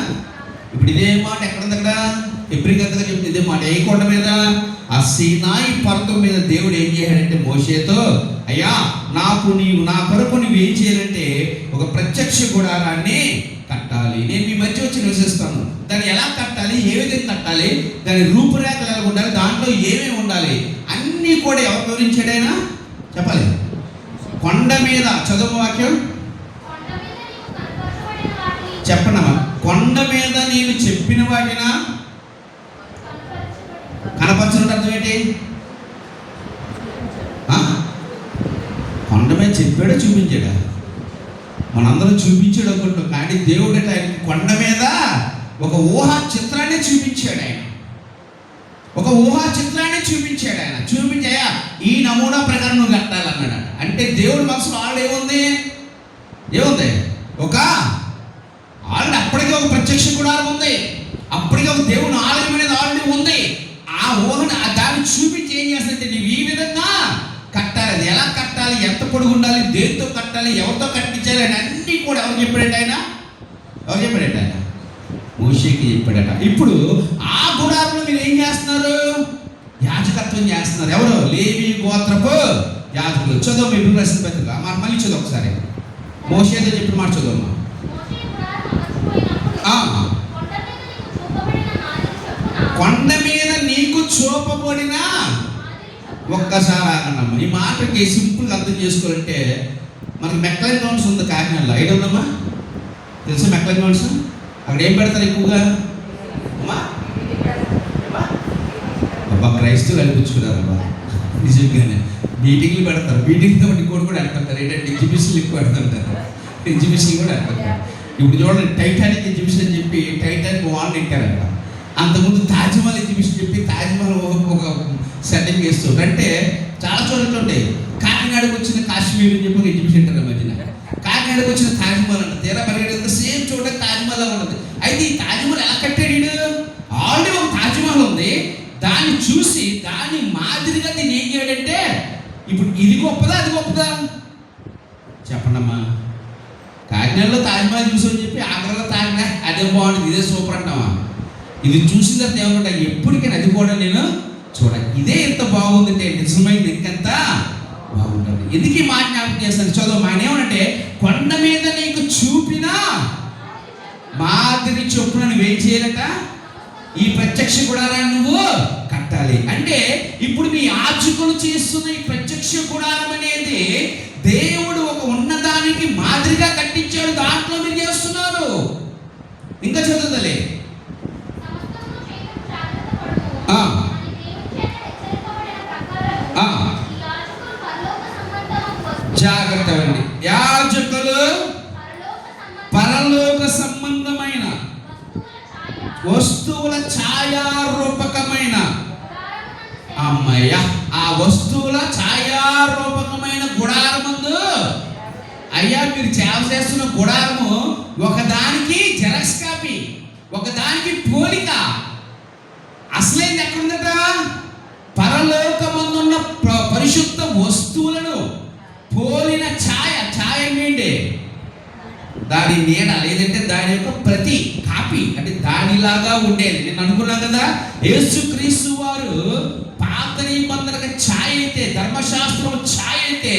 ఇప్పుడు ఇదే మాట ఎక్కడుంది? అక్కడ ఎబ్రికథగా చెప్తుంది ఇదే మాట. ఏ కొండ మీద? ఆ సీనాయి పర్వతం మీద దేవుడు ఏం చేయాడంటే మోషేతో అయ్యా నీవు నా కొరకు నువ్వు ఏం చేయాలంటే ఒక ప్రత్యక్ష గుడారాన్ని కట్టాలి. నేను మీ మధ్య వచ్చి నివసిస్తాను. దాన్ని ఎలా కట్టాలి, ఏ విధంగా కట్టాలి, దాని రూపురేఖలు ఎలా ఉండాలి, దాంట్లో ఏమేమి ఉండాలి ఇవన్నీ కూడా ఎవరు వివరించాడు ఆయన చెప్పాలి. కొండ మీద చదువు వాక్యం చెప్పనమ్మా. కొండ మీద నేను చెప్పిన వాటినా కనపరచడం అర్థం ఏంటి? కొండ మీద చెప్పాడా చూపించాడా? మనందరం చూపించాడు అనుకుంటాం, కానీ దేవుడు ఆయన కొండ మీద ఒక ఊహా చిత్రాన్ని చూపించాడు. ఆయన ఒక ఊహా చిత్రాన్ని చూపించాడు. ఆయన చూపించాయా ఈ నమూనా ప్రకారం నువ్వు కట్టాలన్నాడు. అంటే దేవుడి మనసులో ఆల్రెడీ ఏముంది ఒక ఆల్రెడీ అప్పటికే ఒక ప్రత్యక్ష గుడారం ఉంది, అప్పటికే ఒక దేవుని ఆలయం అనేది ఆల్రెడీ ఉంది. ఆ ఊహను దాన్ని చూపించి ఏం చేస్తుంటే నువ్వు ఈ విధంగా కట్టాలి, అది ఎలా కట్టాలి, ఎంత పొడుగు ఉండాలి, దేనితో కట్టాలి, ఎవరితో కట్టించాలి అని అన్నీ కూడా ఎవరు చెప్పాడట ఆయన? మోషేకి చెప్పాడట. ఇప్పుడు ఆ గుడారంలో మీరు ఏం చేస్తున్నారు? యాజకత్వం చేస్తున్నారు. ఎవరు? లేవి గోత్రపు యాజకులు. చదువు మీ ప్రశ్న పెద్దగా మళ్ళీ చదువు ఒకసారి. మోషేతో చెప్పిన మాట చదువు. కొండ మీద నీకు చూపబడిన ఒక్కసారి ఆగండమ్మా. ఈ మాటకి సింపుల్గా అర్థం చేసుకోవాలంటే మనకి మెక్లైన్ గ్రౌండ్స్ ఉంది కాకినాడలో. ఐడియా ఉందమ్మా? తెలుసా మెక్లైన్ గ్రౌండ్స్? అక్కడ ఏం పెడతారు ఎక్కువగా? అబ్బా క్రైస్తవులు అనిపించుకున్నారబ్బా నిజంగానే. మీటింగ్లు పెడతారు, మీటింగ్తో ఇంకోటి కూడా అడుగుతారు ఏంటంటే ఎగ్జిబిషన్లు ఎక్కువ పెడుతుంటారు. ఎగ్జిబిషన్ కూడా అడుగుతారు. ఇప్పుడు చూడండి టైటానిక్ ఎగ్జిబిషన్ అని చెప్పి టైటానిక్ వాళ్ళు పెట్టారంట. అంతకుముందు తాజ్మహల్ ఎగ్జిబిషన్ చెప్పి తాజ్మహల్ ఒక సెట్టింగ్ చేస్తుంటారు. అంటే చాలా చోట్ల ఉంటాయి. కాకినాడకు వచ్చిన కాశ్మీర్ అని చెప్పి ఒక ఎగ్జిబిషన్ అంటారు మధ్యన. కాకినాడకు వచ్చిన తాజ్మహల్ అంట. తీరా పరిగెడితే సేమ్ చోట తాజ్మహల్ లాగా ఉంటుంది. అయితే ఈ తాజ్మహల్ ఎలా కట్టాడు? ఆల్రెడీ ఒక తాజ్మహల్ ఉంది, దాన్ని చూసి దాన్ని మాదిరిగా దీన్ని ఏం చేయడంటే ఇప్పుడు ఇది గొప్పదా అది గొప్పదా చెప్పండమ్మా. కాకినాడలో తాజ్మహల్ చూసామని చెప్పి ఆగ్రాలో తాజ్మహల్ అదే బాగుంటుంది, ఇదే సూపర్ అంటామా? ఇది చూసిన తర్వాత ఏమంటా ఎప్పటికైనా అది కూడా నేను చూడాలి, ఇదే ఎంత బాగుందంటే నిజమైంది ఇంకెంత బాగుంటుంది. ఎందుకు ఈ మాట జ్ఞాపకం చేస్తాను? చదువు. ఆయన ఏమంటే కొండ మీద నీకు చూపిన మాదిరి చొప్పున నువ్వేం చేయాలట? ఈ ప్రత్యక్ష గుడారాన్ని నువ్వు కట్టాలి. అంటే ఇప్పుడు మీ యాజకులు చేస్తున్న ఈ ప్రత్యక్ష గుడారం అనేది దేవుడు ఒక ఉన్నదానికి మాదిరిగా కట్టించాడు, దాంట్లో మీరు చేస్తున్నారు. ఇంకా చదువుతలే జాగ్రత్త అండి. యాజకులు పరలోక సంబంధమైన వస్తువుల ఛాయారూపకమైన అమ్మయ్య ఆ వస్తువుల ఛాయారూపకమైన గుడారమందు అయ్యా మీరు చేస్తున్న గుడారము ఒకదానికి జెరాక్స్ కాపీ, ఒకదానికి పోలిక. అసలైంది ఎక్కడుందట? పరలోకమందున్న పరిశుద్ధ వస్తువులను పోలిన ఛాయ. ఛాయ ఏంటి? దాని నీడ, లేదంటే దాని యొక్క ప్రతి కాపీ, అంటే దానిలాగా ఉండేది. నేను అనుకున్నాను కదా, యేసుక్రీస్తు వారు పాత నిబంధనకు ఛాయ అయితే, ధర్మశాస్త్రం ఛాయ అయితే,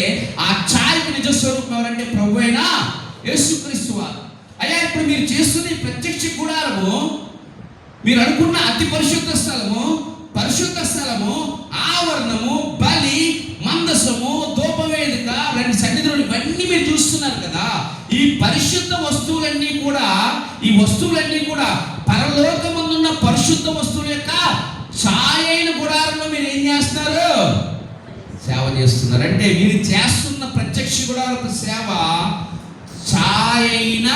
ఆ ఛాయకు నిజ స్వరూపం ఎవరంటే ప్రభు అయిన యేసుక్రీస్తు వారు. అయ్యా ఇప్పుడు మీరు చేస్తున్న ఈ ప్రత్యక్ష గుడారము, మీరు అనుకున్న అతి పరిశుద్ధ స్థలము, పరిశుద్ధ స్థలము, ఆవరణము, బలి మందసము, ధూపవేదిక, రెండు సన్నిధులు, ఇవన్నీ మీరు చూస్తున్నారు కదా. ఈ పరిశుద్ధ వస్తువులన్నీ కూడా, ఈ వస్తువులన్నీ కూడా పరలోకమందున్న పరిశుద్ధ వస్తువుల యొక్క ఛాయ అయిన గుడారంలో మీరు ఏం చేస్తున్నారు? సేవ చేస్తున్నారు. అంటే మీరు చేస్తున్న ప్రత్యక్ష గుడారపు సేవ ఛాయ అయిన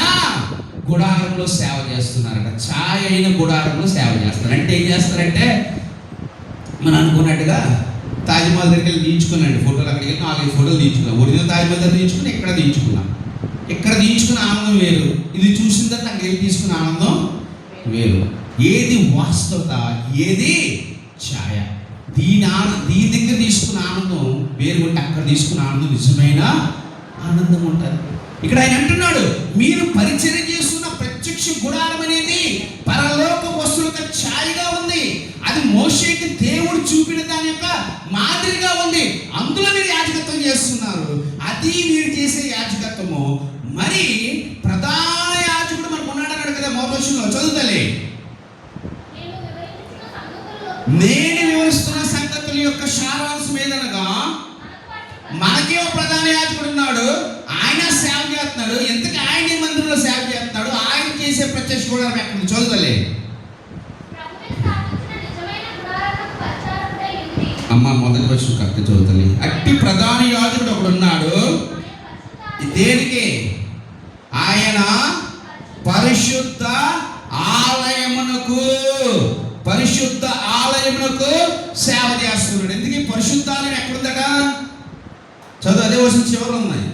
గుడారంలో సేవ చేస్తున్నారట. ఛాయ అయిన గుడారంలో సేవ చేస్తారు. అంటే ఏం చేస్తారంటే మనం అనుకున్నట్టుగా తాజ్మహల్ దగ్గరికి వెళ్ళి తీయించుకున్నాండి ఫోటోలు. అక్కడికి వెళ్ళి 4 ఫోటోలు తీయించుకున్నాం. ఒరిజినల్ తాజ్మహల్ దగ్గర తీయించుకుని ఇక్కడ తీయించుకున్నాం. ఇక్కడ తీయించుకున్న ఆనందం వేరు, ఇది చూసిన తర్వాత అక్కడికి వెళ్ళి తీసుకున్న ఆనందం వేరు. ఏది వాస్తవత, ఏది ఛాయ? దీని దగ్గర తీసుకున్న ఆనందం వేరు ఉంటే అక్కడ తీసుకున్న ఆనందం నిజమైన ఆనందం ఉంటుంది. ఇక్కడ ఆయన అంటున్నాడు, మీరు పరిచర్య చేస్తున్న ప్రత్యక్ష గుడారం అనేది పరలోక వస్తువులకు ఛాయగా ఉంది. అది మోషేకి దేవుడు చూపిన దాని యొక్క మాదిరిగా ఉంది. అందులో మీరు యాజకత్వం చేస్తున్నారు. అది మీరు చేసే యాజకత్వము. మరి ప్రధాన యాజకుడు మనకు ఉన్నాడన్నాడు కదా మోషేలో. చదువుతలే, నేను వివరిస్తున్న సంగతులు సంగతుల యొక్క సారాంశం ఏదనగా, మనకే ఒక ప్రధాన యాజకుడు ఉన్నాడు, ఆయన సేవ చేస్తున్నాడు. ఎంతకి ఆయన మందిరంలో సేవ చేస్తున్నాడు, ఆయన చేసే ప్రత్యక్ష కూడా ఎక్కడ చదువుతలే అమ్మ. మొదటి వచ్చిన కరెక్ట్ చదువుతలే. అట్టి ప్రధాన యాజకుడు ఒకడు ఉన్నాడు. దేనికి? ఆయన పరిశుద్ధ ఆలయమునకు సేవ చేస్తున్నాడు. ఎందుకు? పరిశుద్ధ ఆలయం ఎక్కడుందట? చదువు, అదే వచ్చిన చివరి ఉన్నాయి.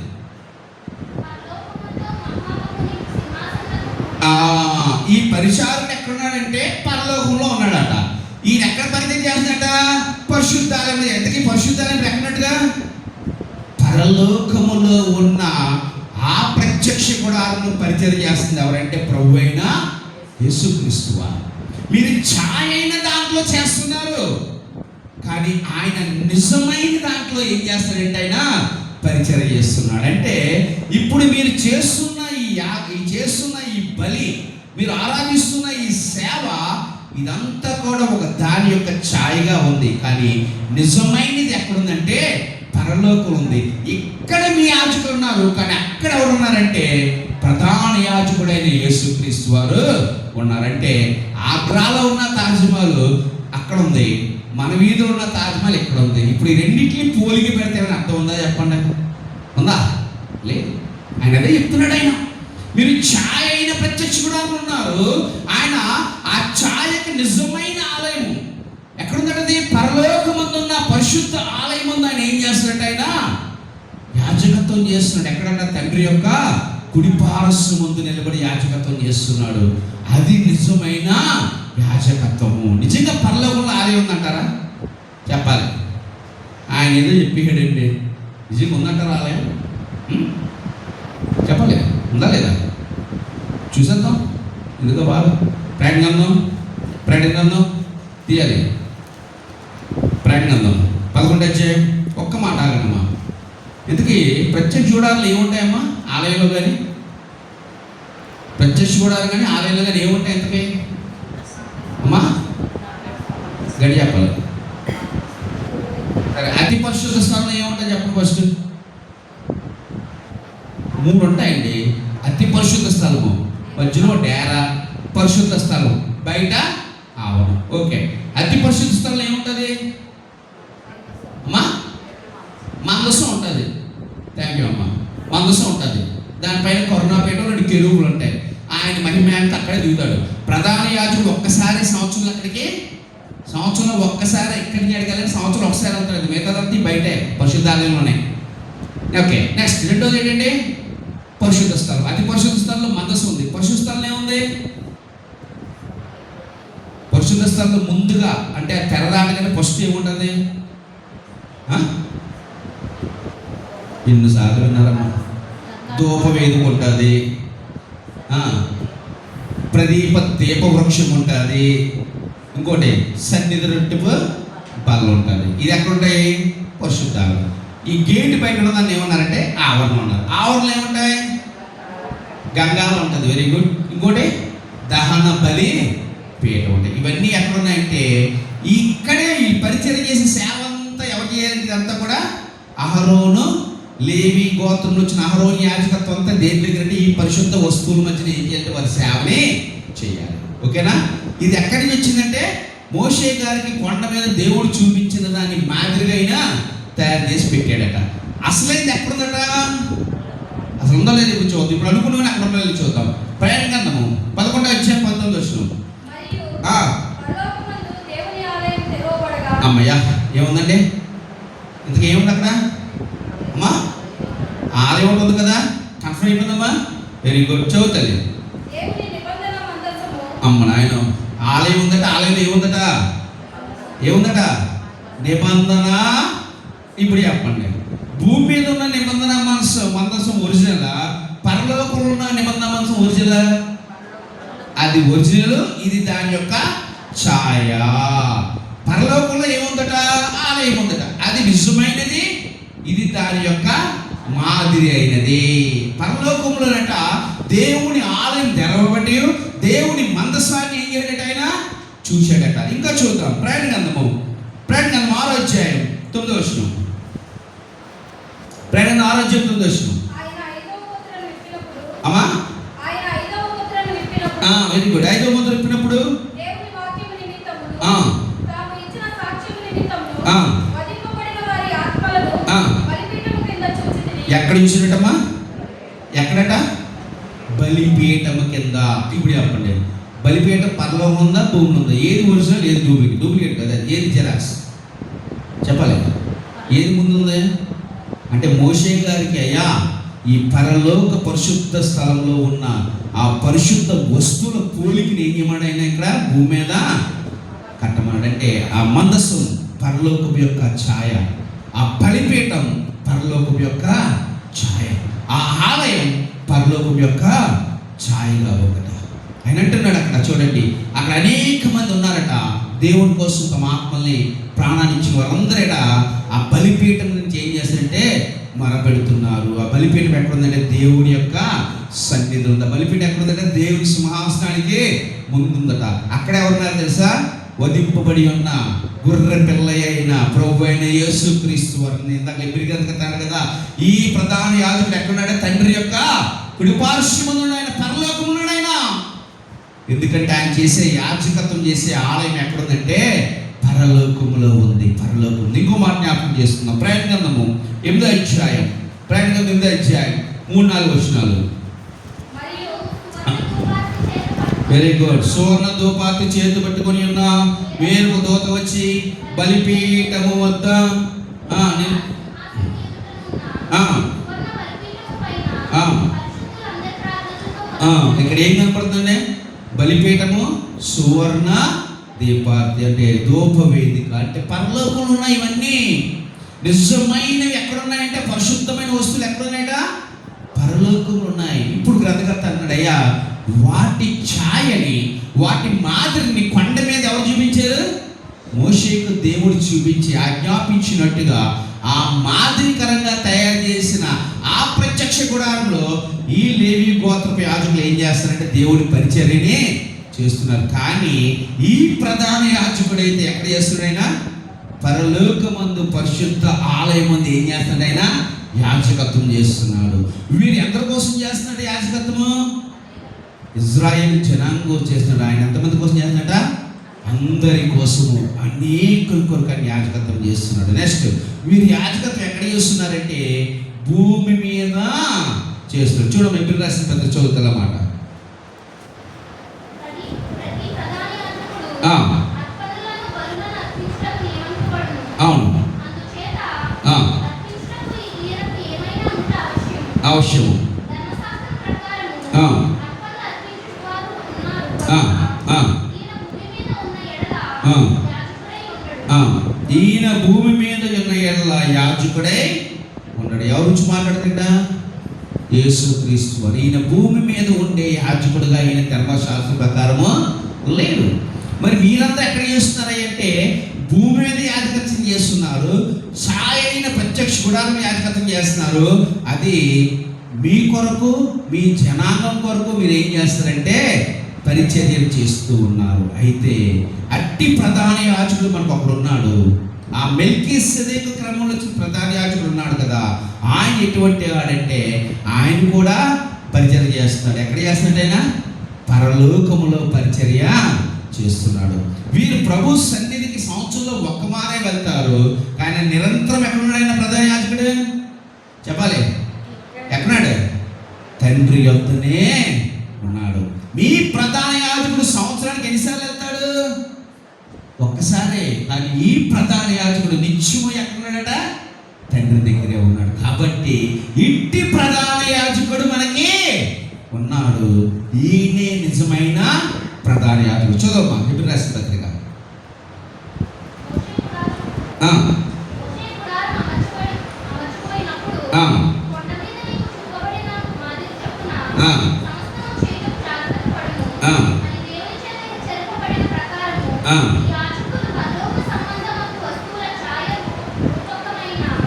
ఈ పరిచారుడు ఎక్కడున్నాడంటే పరలోకంలో ఉన్నాడట. ఈయన ఎక్కడ పరిచయం చేస్తున్నాడట? పరిశుద్ధాలయం. ఎందుకు పరిశుద్ధాలయం ఎక్కడట్టుగా? పరలోకములో ఉన్న ఆ ప్రత్యక్ష గుడాలను పరిచయం చేస్తుంది ఎవరంటే ప్రభు అయిన యేసుక్రీస్తు వారు. మీరు ఛాయ అయిన దాంట్లో చేస్తున్నారు, కానీ ఆయన నిజమైన దాంట్లో ఏం చేస్తాడంటే ఆయన పరిచయం చేస్తున్నాడు. అంటే ఇప్పుడు మీరు చేస్తున్న ఈ బలి, మీరు ఆరాధిస్తున్న ఈ సేవ, ఇదంతా కూడా ఒక దాని యొక్క ఛాయగా ఉంది. కానీ నిజమైనది ఎక్కడుందంటే పరలోకం ఉంది. ఇక్కడ మీ యాజకులు ఉన్నారు, కానీ అక్కడ ఎవరు ఉన్నారంటే ప్రధాన యాజకుడైన యేసుక్రీస్తు వారు ఉన్నారంటే ఆగ్రాలో ఉన్న తాజ్మహల్ అక్కడ ఉంది, మన వీధిలో ఉన్న తాజ్మహల్ ఇక్కడ ఉంది. ఇప్పుడు ఈ రెండింటిని పోలిక పెడితే ఏమైనా అర్థం ఉందా చెప్పండి? ఉందా? లేదు. ఆయన అదే చెప్తున్నాడు. ఆయన మీరు ఛాయ అయిన ప్రత్యక్ష గుడాలు ఉన్నారు. ఆయన ఆ ఛాయకి నిజమైన ఆలయం ఎక్కడుందంటే పరలోకమందున్న పరిశుద్ధ ఆలయం ఉంది. ఆయన ఏం చేస్తున్నాడు? ఆయన యాజకత్వం చేస్తున్నాడు. ఎక్కడన్నా తండ్రి యొక్క కుడిపారస్సు ముందు నిలబడి యాజకత్వం చేస్తున్నాడు. అది నిజమైన యాజకత్వము. నిజంగా పరలోకంలో ఆలయం ఉందంటారా? చెప్పాలి. ఆయన ఏదో చెప్పాడండి, నిజంగా ఉందంటారా ఆలయం? చెప్పాలి. ఉందా లేదా? చూసేద్దాం. ఎందుకో బాగా ప్రకటన తీయాలి. ప్రకటన 11 అధ్యాయం ఒక్క మాట ఆగనమ్మా. ఎందుకు ప్రత్యక్ష చూడాలి ఏముంటాయమ్మా ఆలయంలో? కానీ ప్రత్యక్ష చూడాలి కానీ ఆలయంలో కానీ ఏముంటాయి? ఎంతకి అమ్మా గడి చెప్పాలి. సరే, అతి పరిశుద్ధ స్థలంలో ఏముంటాయి చెప్పండి ఫస్ట్? 3 ఉంటాయండి. అతి పరిశుద్ధ స్థలము, మధ్యలో డేరా, పరిశుద్ధ స్థలం, బయట ఆవరణ. ఓకే, అతి పరిశుద్ధ స్థలంలో ఏముంటుంది అమ్మా? మందసం ఉంటుంది. థ్యాంక్ యూ అమ్మా. మందసం ఉంటుంది. దానిపైన కరుణాపేట 2 కెరూబులు ఉంటాయి. ఆయన మహిమేంత అక్కడే దిగుతాడు. ప్రధాన యాజకుడు ఒక్కసారి సంవత్సరంలో ఒక్కసారి ఇక్కడికి అడగాలని సంవత్సరం ఒకసారి వెళ్తాడు. మిగతాదంతా బయటే పరిశుద్ధాలయంలోనే. ఓకే, నెక్స్ట్ రెండోది ఏంటండి? పరిశుద్ధ స్థలం. అతి పరిశుద్ధ స్థలంలో మందసం ఉంది. పరిశుద్ధ స్థలంలో ఏముంది? పరిశుద్ధ స్థలంలో ముందుగా అంటే తెరదాటగానే ఫస్ట్ ఏముంటుంది? ఎన్నిసార్లు విన్నారమ్మా? ధూపవేదిక ఉంటుంది, ప్రదీప దీప వృక్షం ఉంటుంది, ఇంకోటి సన్నిధి రొట్టెపు బల్ల ఉంటుంది. ఇది ఎక్కడుంటాయి? పరిశుద్ధాలు. ఈ గేట్ బయట ఉన్నదాన్ని ఏమన్నారంటే ఆవరణ ఉన్నారు. ఆవరణలో ఏముంటాయి? గంగాలో ఉంటుంది. Very good. ఇంకోటి దహన బలి పీఠ ఉంటాయి. ఇవన్నీ ఎక్కడున్నాయంటే ఇక్కడే ఈ పరిచయం చేసే సేవ అంతా ఎవరు చేయాలి? ఇదంతా కూడా అహరోను, లేవి గోత్రం వచ్చిన అహరోను యాజకత్వం అంతా దేని దగ్గర అంటే ఈ పరిశుద్ధ వస్తువుల మధ్యన ఏం చేయాలంటే వారి సేవని చేయాలి. ఓకేనా? ఇది ఎక్కడి నుంచి వచ్చిందంటే మోషే గారికి కొండ మీద దేవుడు చూపించిన దాన్ని మాదిరిగా అయినా తయారు చేసి పెట్టాడట. అసలైంది ఎక్కడుందట? అసలు ఉందో లేదు ఇప్పుడు చూద్దాం. ఇప్పుడు అనుకున్నాను అక్కడ ఉందో లేదు చూద్దాం. ప్రయాణ గ్రంథము 11 అధ్యాయం 19 వచనం. అమ్మయ్యా, ఏముందండి? ఇంతకు ఏముంది అక్కడ అమ్మా? ఆలయం ఉంటుంది కదా, కన్ఫర్మ్ అయిపోయిందమ్మా. Very good. చదువుతుంది. అమ్మ నాయన, ఆలయం ఉందట. ఆలయంలో ఏముందట? నిబంధన. ఇప్పుడు చెప్పండి, భూమి మీద ఉన్న నిబంధన మందసం ఒరిజినల్, పరలోకంలో ఉన్న నిబంధన మందసం ఒరిజినల్? అది ఒరిజినల్, ఇది దాని యొక్క ఛాయ. పరలోకంలో ఏముందట? ఆలయం ఉందట. అది నిజమైనది, ఇది దాని యొక్క మాదిరి అయినది. పరలోకంలోనట దేవుని ఆలయం తెరవబట్టి దేవుని మందసాన్ని ఏం చేయడట? ఆయన చూశాడట. ఇంకా చూద్దాం. ప్రయాణ గ్రంథము ప్రకటన 6వ అధ్యాయం 9వ వచనం. ప్రకటన 6వ అధ్యాయం 9వ వచనం. అమ్మా వెరీ గుడ్. 5వ ముద్ర విప్పినప్పుడు ఎక్కడ చూసినట్టమ్మా? ఎక్కడట? బలిపీఠము కింద. ఇప్పుడు చెప్పండి, బలిపీఠం పరలోకం ఉందా, భూమి ఉందా? ఏది ఒరిజినల్, ఏది డూప్లికేట్? డూప్లికేట్ కదా, ఏది జెరాక్స్? చెప్పాలి. ఏది ముందు ఉంది అంటే మోషే గారికి, అయ్యా ఈ పరలోక పరిశుద్ధ స్థలంలో ఉన్న ఆ పరిశుద్ధ వస్తువుల పోలికని ఏం చేయమని ఇక్కడ భూమి మీద కట్టమన్నాడు. అంటే ఆ మందస్సు పరలోకపు యొక్క ఛాయ, ఆ బలిపీఠం పరలోకపు యొక్క ఛాయ, ఆ ఆలయం పరలోకపు యొక్క ఛాయగా ఒకట. ఆయన అంటున్నాడు అక్కడ చూడండి, అక్కడ అనేక మంది ఉన్నారట దేవుని కోసం తమ ఆత్మల్ని ప్రాణాన్ని ఇచ్చిన వారందరట ఆ బలిపీఠం నుంచి ఏం చేస్తారంటే మరపెడుతున్నారు. ఆ బలిపీఠం ఎక్కడుందంటే దేవుని యొక్క సన్నిధి ఉంది. బలిపీఠం ఎక్కడుందంటే దేవుని సింహాసనానికి ముందుందట. అక్కడ ఎవరున్నారు తెలుసా? వధింపబడి ఉన్న గుర్రె పిల్ల అయిన ప్రభు అయిన యేసుక్రీస్తు వారిని ఇందాక ఎబ్రిగంటారు కదా. ఈ ప్రధాన యాజకుడు ఎక్కడున్నాడే? తండ్రి యొక్క కుడిపార్శ్వమున ఆయన, పరలోకమున ఆయన. ఎందుకంటే ఆయన చేసే యాజకత్వం చేసే ఆలయం ఎక్కడుందంటే పరలోకములో ఉంది. పరలోకం. ఇంకో మాట జ్ఞాపకం చేస్తున్నాం. ప్రకటన గ్రంథము 8వ అధ్యాయం, ప్రకటన గ్రంథం 8వ అధ్యాయం 3-4 వచనాలు. Very good. సువర్ణ ధూపార్తి చేతి పట్టుకొని ఉన్న వేరొక దూత వచ్చి బలిపీఠము వద్ద ఇక్కడ ఏం కనపడుతుంది? బలిపీఠము, సువర్ణ దీపార్తి అంటే ధూప వేదిక. అంటే పరలోకంలో ఉన్నాయి ఇవన్నీ. నిజమైనవి ఎక్కడున్నాయంటే పరిశుద్ధమైన వస్తువులు ఎక్కడున్నాయట? పరలోకంలో ఉన్నాయి. ఇప్పుడు గ్రంథకర్త అన్నాడు, అయ్యా వాటి ఛాయని, వాటి మాదిరిని కొండ మీద ఎవరు చూపించారు? మోషేకు దేవుడు చూపించి ఆజ్ఞాపించినట్టుగా ఆ మాదిరికరంగా తయారు చేసిన ఆ ప్రత్యక్ష గుడారంలో ఈ లేవి గోత్రపు యాజకులు ఏం చేస్తారంటే దేవుడి పరిచర్యని చేస్తున్నారు. కానీ ఈ ప్రధాన యాజకుడైతే ఎక్కడ చేస్తున్నాడైనా? పరలోకమందు పరిశుద్ధ ఆలయం ముందు ఏం చేస్తున్నాడు? ఆయన యాజకత్వం చేస్తున్నాడు. వీరు ఎందరి కోసం చేస్తున్నాడు యాజకత్వము? ఇజ్రాయేల్ జనాంగం చేస్తున్నాడు. ఆయన ఎంతమంది కోసం చేస్తున్నాడ? అందరి కోసము, అనేకుల కొరకు యాజకత్వం చేస్తున్నాడు. నెక్స్ట్, వీరు యాజకత్వం ఎక్కడ చేస్తున్నారంటే భూమి మీద చేస్తున్నారు. చూడమ్మ, ఎప్పుడు రాసిన పెద్ద చదువుతారన్నమాట. అవును, అవశ్యము. ఈయన భూమి మీద ఉన్న ఎడల యాజకుడై ఉన్నాడు. ఎవరు నుంచి మాట్లాడుతుంటా? యేసుక్రీస్తు వారు. ఈయన భూమి మీద ఉండే యాజకుడుగా ఈయన ధర్మశాస్త్రం ప్రకారము లేడు. మరి మీరంతా ఎక్కడ చేస్తున్నారా అంటే భూమి మీద యాజకత్వం చేస్తున్నారు. ఛాయైన ప్రత్యక్ష గుడారం యాజకత్వం చేస్తున్నారు. అది మీ కొరకు, మీ జనాంగం కొరకు మీరు ఏం చేస్తారంటే పరిచర్యలు చేస్తూ ఉన్నారు. అయితే అట్టి ప్రధాన యాజకుడు మనకు ఒకడు ఉన్నాడు. ఆ మెల్కీసెదెకు క్రమంలో ప్రధాన యాజకుడు ఉన్నాడు కదా. ఆయన ఎటువంటి వాడంటే ఆయన కూడా పరిచర్య చేస్తున్నాడు. ఎక్కడ చేస్తున్నాడు? ఆయన పరలోకములో పరిచర్య చేస్తున్నాడు. వీరు ప్రభు సన్నిధికి సంవత్సరంలో ఒక్క మారే వెళ్తారు. కానీ నిరంతరం ఎక్కడున్నాడు ఆయన ప్రధాన యాజకుడు? చెప్పాలి, ఎక్కడున్నాడు? తండ్రి యొద్దనే ఉన్నాడు. మీ ప్రధాన యాజకుడు సంవత్సరానికి ఎన్నిసార్లు వెళ్తాడు? ఒక్కసారే. కానీ ఈ ప్రధాన యాజకుడు నిత్యము ఎక్కడున్నాడట? తండ్రి దగ్గరే ఉన్నాడు. కాబట్టి ఇంటి ప్రధాన యాజకుడు మనకి ఉన్నాడు. ఈయనే నిజమైన ప్రధాన యాజకుడు. చదవమ్మా, ఇప్పుడు రాసిన పత్రిక.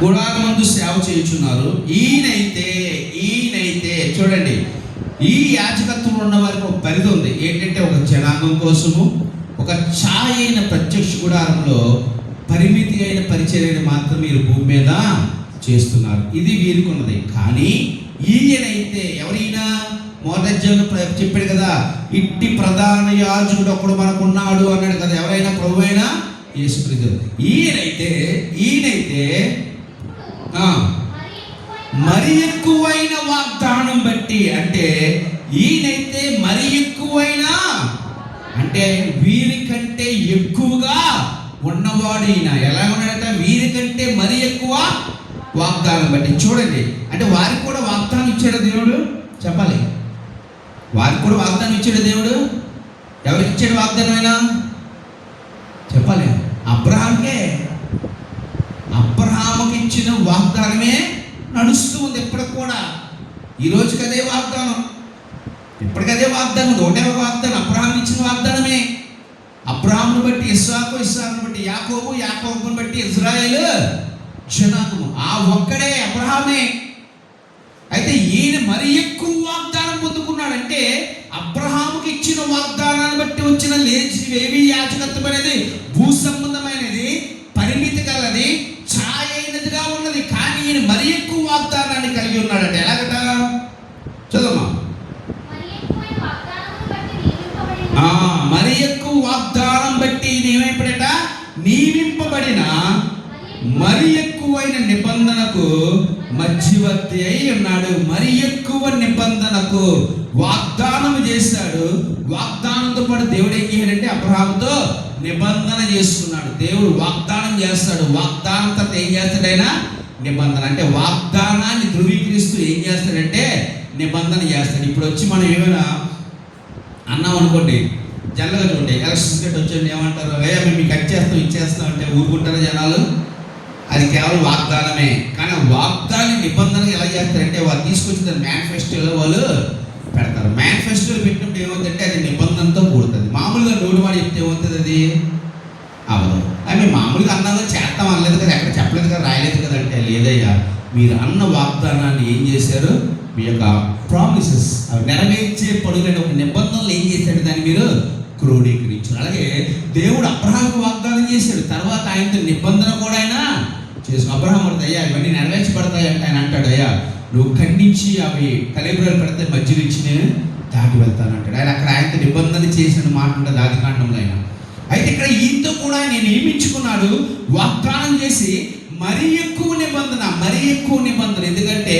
గుడారమందు సేవ చేయుచున్నారు. ఈయనైతే చూడండి, ఈ యాజకత్వంలో ఉన్న వారికి ఒక పరిధి ఉంది. ఏంటంటే ఒక జనాంగం కోసము ఒక ఛాయ అయిన ప్రత్యక్ష గుడారంలో పరిమితి అయిన పరిచర్యను మాత్రం మీరు భూమి మీద చేస్తున్నారు. ఇది వీరికి ఉన్నది. కానీ ఈయనైతే ఎవరైనా మొదటి చెప్పాడు కదా, ఇట్టి ప్రధాన యాజకుడు ఒకడు మనకున్నాడు అన్నాడు కదా. ఎవరైనా ప్రభు అయినా యేసుక్రీస్తు. ఈయనైతే మరి ఎక్కువైన వాగ్దానం బట్టి, అంటే ఈయనైతే మరి ఎక్కువైన, అంటే వీరికంటే ఎక్కువగా ఉన్నవాడు ఈయన. ఎలా ఉన్నాడట? వీరికంటే మరి ఎక్కువ వాగ్దానం బట్టి. చూడండి, అంటే వారికి కూడా వాగ్దానం ఇచ్చాడు దేవుడు. చెప్పాలి, వారికి కూడా వాగ్దానం ఇచ్చాడు దేవుడు. ఎవరికి ఇచ్చాడు వాగ్దానం? అయినా చెప్పాలి, అబ్రహాంకే. అబ్రహాముకి ఇచ్చిన వాగ్దానమే నడుస్తూ ఉంది ఇప్పటికి కూడా. ఈ రోజుకి అదే వాగ్దానం, ఇప్పటికదే వాగ్దానం. ఒకటే ఒక వాగ్దానం, అబ్రహాం ఇచ్చిన వాగ్దానమే. అబ్రహామును బట్టి ఇస్సాకు, ఇస్సాకును బట్టి యాకోబు, యాకోబును బట్టి ఇజ్రాయేలు జనాంగము. ఆ ఒక్కడే అబ్రహామే. అయితే ఈయన మరి ఎక్కువ వాగ్దానం పొందుకున్నాడంటే అబ్రహాముకి ఇచ్చిన వాగ్దానాన్ని బట్టి వచ్చిన లేవి యాజకత్వం అనేది భూ సంబంధమైనది, పరిమితి గలది, ఛాయ అయినదిగా ఉన్నది. కానీ ఈయన మరి ఎక్కువ వాగ్దానాన్ని కలిగి ఉన్నాడంటే ఎలాగట? చదవమ్మా. మరి ఎక్కువ వాగ్దానం బట్టి ఏమైపడట? నియమింపబడిన మరి ఎక్కువైన నిబంధనకు మధ్యవర్తి అయి ఉన్నాడు. మరి ఎక్కువ నిబంధనకు వాగ్దానం చేశాడు. వాగ్దానంతో పాటు దేవుడు ఏం చేయాడంటే అబ్రహాముతో నిబంధన చేసుకున్నాడు. దేవుడు వాగ్దానం చేస్తాడు, వాగ్దానం తర్వాత ఏం చేస్తాడైనా నిబంధన. అంటే వాగ్దానాన్ని ధృవీకరిస్తూ ఏం చేస్తాడంటే నిబంధన చేస్తాడు. ఇప్పుడు వచ్చి మనం ఏమైనా అన్నాం అనుకోండి, జనరల్గా చూడండి, ఎలక్షన్ గట్టి వచ్చి ఏమంటారు? అయ్యా మేము మీకు కట్ చేస్తాం, ఇచ్చేస్తాం అంటే ఊరుకుంటారు జనాలు. అది కేవలం వాగ్దానమే. కానీ వాగ్దానం నిబంధనగా ఎలా చేస్తారంటే వాళ్ళు తీసుకొచ్చిన మేనిఫెస్టోలో వాళ్ళు పెడతారు. మేనిఫెస్టోలో పెట్టినప్పుడు ఏమవుతుందంటే అది నిబంధనతో కూడుతుంది. మామూలుగా నోటి వాడు చెప్తే ఏమవుతుంది? అది అవదు. అది మేము మామూలుగా అన్నాగా చేస్తాం అనలేదు కదా, ఎక్కడ చెప్పలేదు కదా, రాయలేదు కదా అంటే లేదయ్యా, మీరు అన్న వాగ్దానాన్ని ఏం చేశారు? మీ యొక్క ప్రామిసెస్ నెరవేర్చే పడుగైన ఒక నిబంధనలు ఏం చేశాడు? దాన్ని మీరు క్రోడీకరించారు. అలాగే దేవుడు అబ్రహాముకు వాగ్దానం చేశాడు, తర్వాత ఆయనతో నిబంధన కూడా ఆయన చేసాడు. అబ్రహాము అయ్యా ఇవన్నీ నెరవేర్చబడతాయి అంటే ఆయన అంటాడు, అయ్యా నువ్వు ఖండించి అవి కలేబరాలు పెడితే మధ్య నుంచి నేను దాటి వెళ్తానంటాడు. ఆయన అక్కడ ఆయనతో నిబంధన చేసిన మాట ఉంటుంది ఆదికాండంలో. ఆయన అయితే ఇక్కడ ఈయనతో కూడా ఆయన నియమించుకున్నాడు, వాగ్దానం చేసి మరి ఎక్కువ నిబంధన, మరి ఎక్కువ నిబంధన. ఎందుకంటే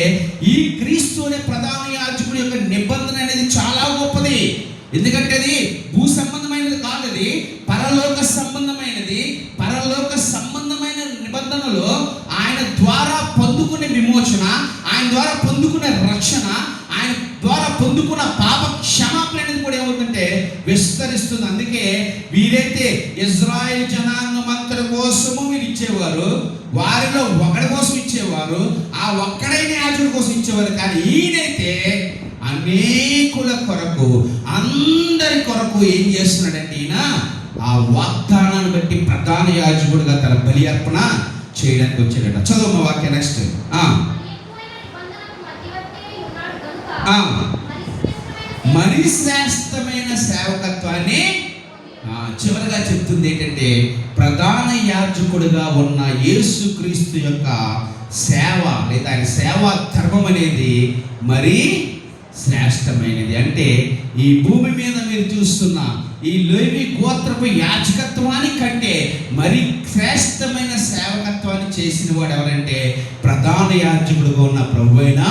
ఈ క్రీస్తు అనే ప్రధాన యాజకుడి యొక్క నిబంధన అనేది చాలా గొప్పది. ఎందుకంటే అది భూ సంబంధమైనది కాదు, అది పరలోక సంబంధమైనది. పరలోక సంబంధమైన నిబంధనలో ఆయన ద్వారా పొందుకునే విమోచన, ఆయన ద్వారా పొందుకునే రక్షణ, ఆయన ద్వారా పొందుకున్న పాప క్షమాపణ అనేది కూడా ఏమవుతుందంటే విస్తరిస్తుంది. అందుకే వీరైతే ఇజ్రాయేల్ జనాంగం అంతటి కోసము వీరు ఇచ్చేవారు, వారిలో ఒకడి కోసం ఇచ్చేవారు, ఆ ఒక్కడైన యాజకుడి కోసం ఇచ్చేవారు. కానీ ఈయనైతే అనేకుల కొరకు, అందరి కొరకు ఏం చేస్తున్నాడంటే ఈయన ఆ వాగ్దానాన్ని బట్టి ప్రధాన యాజకుడిగా తన బలి అర్పణ చేయడానికి వచ్చాడట. చదువు వాక్య నెక్స్ట్. మరి శ్రేష్టమైన సేవకత్వాన్ని చివరిగా చెప్తుంది ఏంటంటే ప్రధాన యాజకుడిగా ఉన్న యేసుక్రీస్తు యొక్క సేవ లేదా ఆయన సేవా ధర్మం అనేది మరి శ్రేష్టమైనది. అంటే ఈ భూమి మీద మీరు చూస్తున్న ఈ లేవి గోత్రపు యాజకత్వాన్ని కంటే మరి శ్రేష్టమైన సేవకత్వాన్ని చేసిన వాడు ఎవరంటే ప్రధాన యాజకుడిగా ఉన్న ప్రభువైన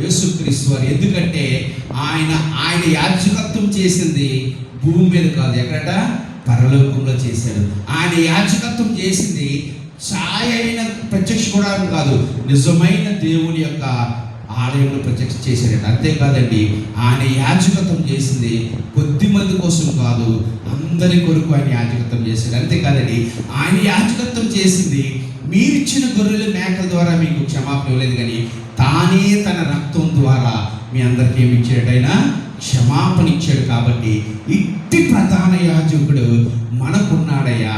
యేసుక్రీస్తు వారు. ఎందుకంటే ఆయన యాజకత్వం చేసింది భూమి మీద కాదు, ఎక్కడట పరలోకంలో చేశాడు. ఆయన యాజకత్వం చేసింది ఛాయ అయిన ప్రత్యక్ష గుడారం కాదు, నిజమైన దేవుని యొక్క ఆలయంలో ప్రత్యక్ష చేశాడట. అంతేకాదండి, ఆయన యాజకత్వం చేసింది కొద్ది మంది కోసం కాదు, అందరి కొరకు ఆయన యాజకత్వం చేశాడు. అంతేకాదండి, ఆయన యాజకత్వం చేసింది మీరిచ్చిన గొర్రెలు మేకల ద్వారా మీకు క్షమాపణ ఇవ్వలేదు, కానీ తానే తన రక్తం ద్వారా మీ అందరికీ ఏమి ఇచ్చాడైనా క్షమాపణ ఇచ్చాడు. కాబట్టి ఇట్టి ప్రధాన యాజకుడు మనకున్నాడయ్యా.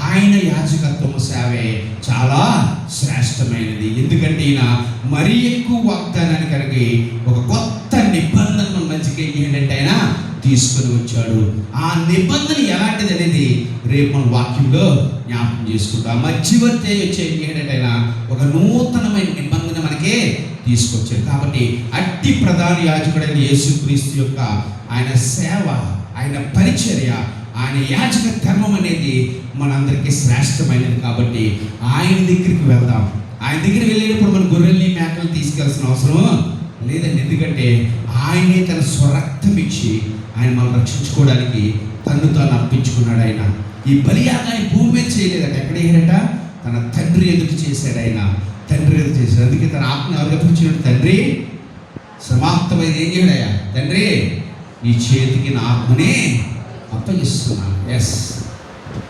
ఆయన యాజకత్వం సేవే చాలా శ్రేష్టమైనది. ఎందుకంటే ఈయన మరీ ఎక్కువ వాగ్దానాన్ని కలిగి ఒక కొత్త నిబంధన మంచిగా ఏంటంటే ఆయన తీసుకొని వచ్చాడు. ఆ నిబంధన ఎలాంటిది అనేది రేపు మన వాక్యంలో జ్ఞాపకం చేసుకుంటాం. మధ్యవర్తి చేయడైన ఒక నూతనమైన నిబంధన మనకే తీసుకొచ్చాడు. కాబట్టి అట్టి ప్రధాన యాజకుడైన యేసుక్రీస్తు యొక్క ఆయన సేవ, ఆయన పరిచర్య, ఆయన యాజక ధర్మం అనేది మనందరికీ శ్రేష్టమైనది. కాబట్టి ఆయన దగ్గరికి వెళ్దాం. ఆయన దగ్గరికి వెళ్ళేటప్పుడు మన గొర్రెల్ని మేకలు తీసుకెళ్లాల్సిన అవసరం లేదండి. ఎందుకంటే ఆయనే తన స్వరక్తం ఇచ్చి ఆయన మనం రక్షించుకోవడానికి తన్ను తాను అర్పించుకున్నాడు. ఆయన ఈ బలియాగాన్ని భూమి మీద చేయలేదట. ఎక్కడ వేయడట? తన తండ్రి ఎదుటి చేశాడు. ఆయన తండ్రి ఎదుటి చేశాడు. అందుకే తన ఆత్మ ఎవరు అర్పించినట్టు? తండ్రి సమాప్తమైంది. ఏం చేయడయ్యా? తండ్రి నీ చేతికి నా ఆత్మనే అప్పగిస్తున్నాను. Yes,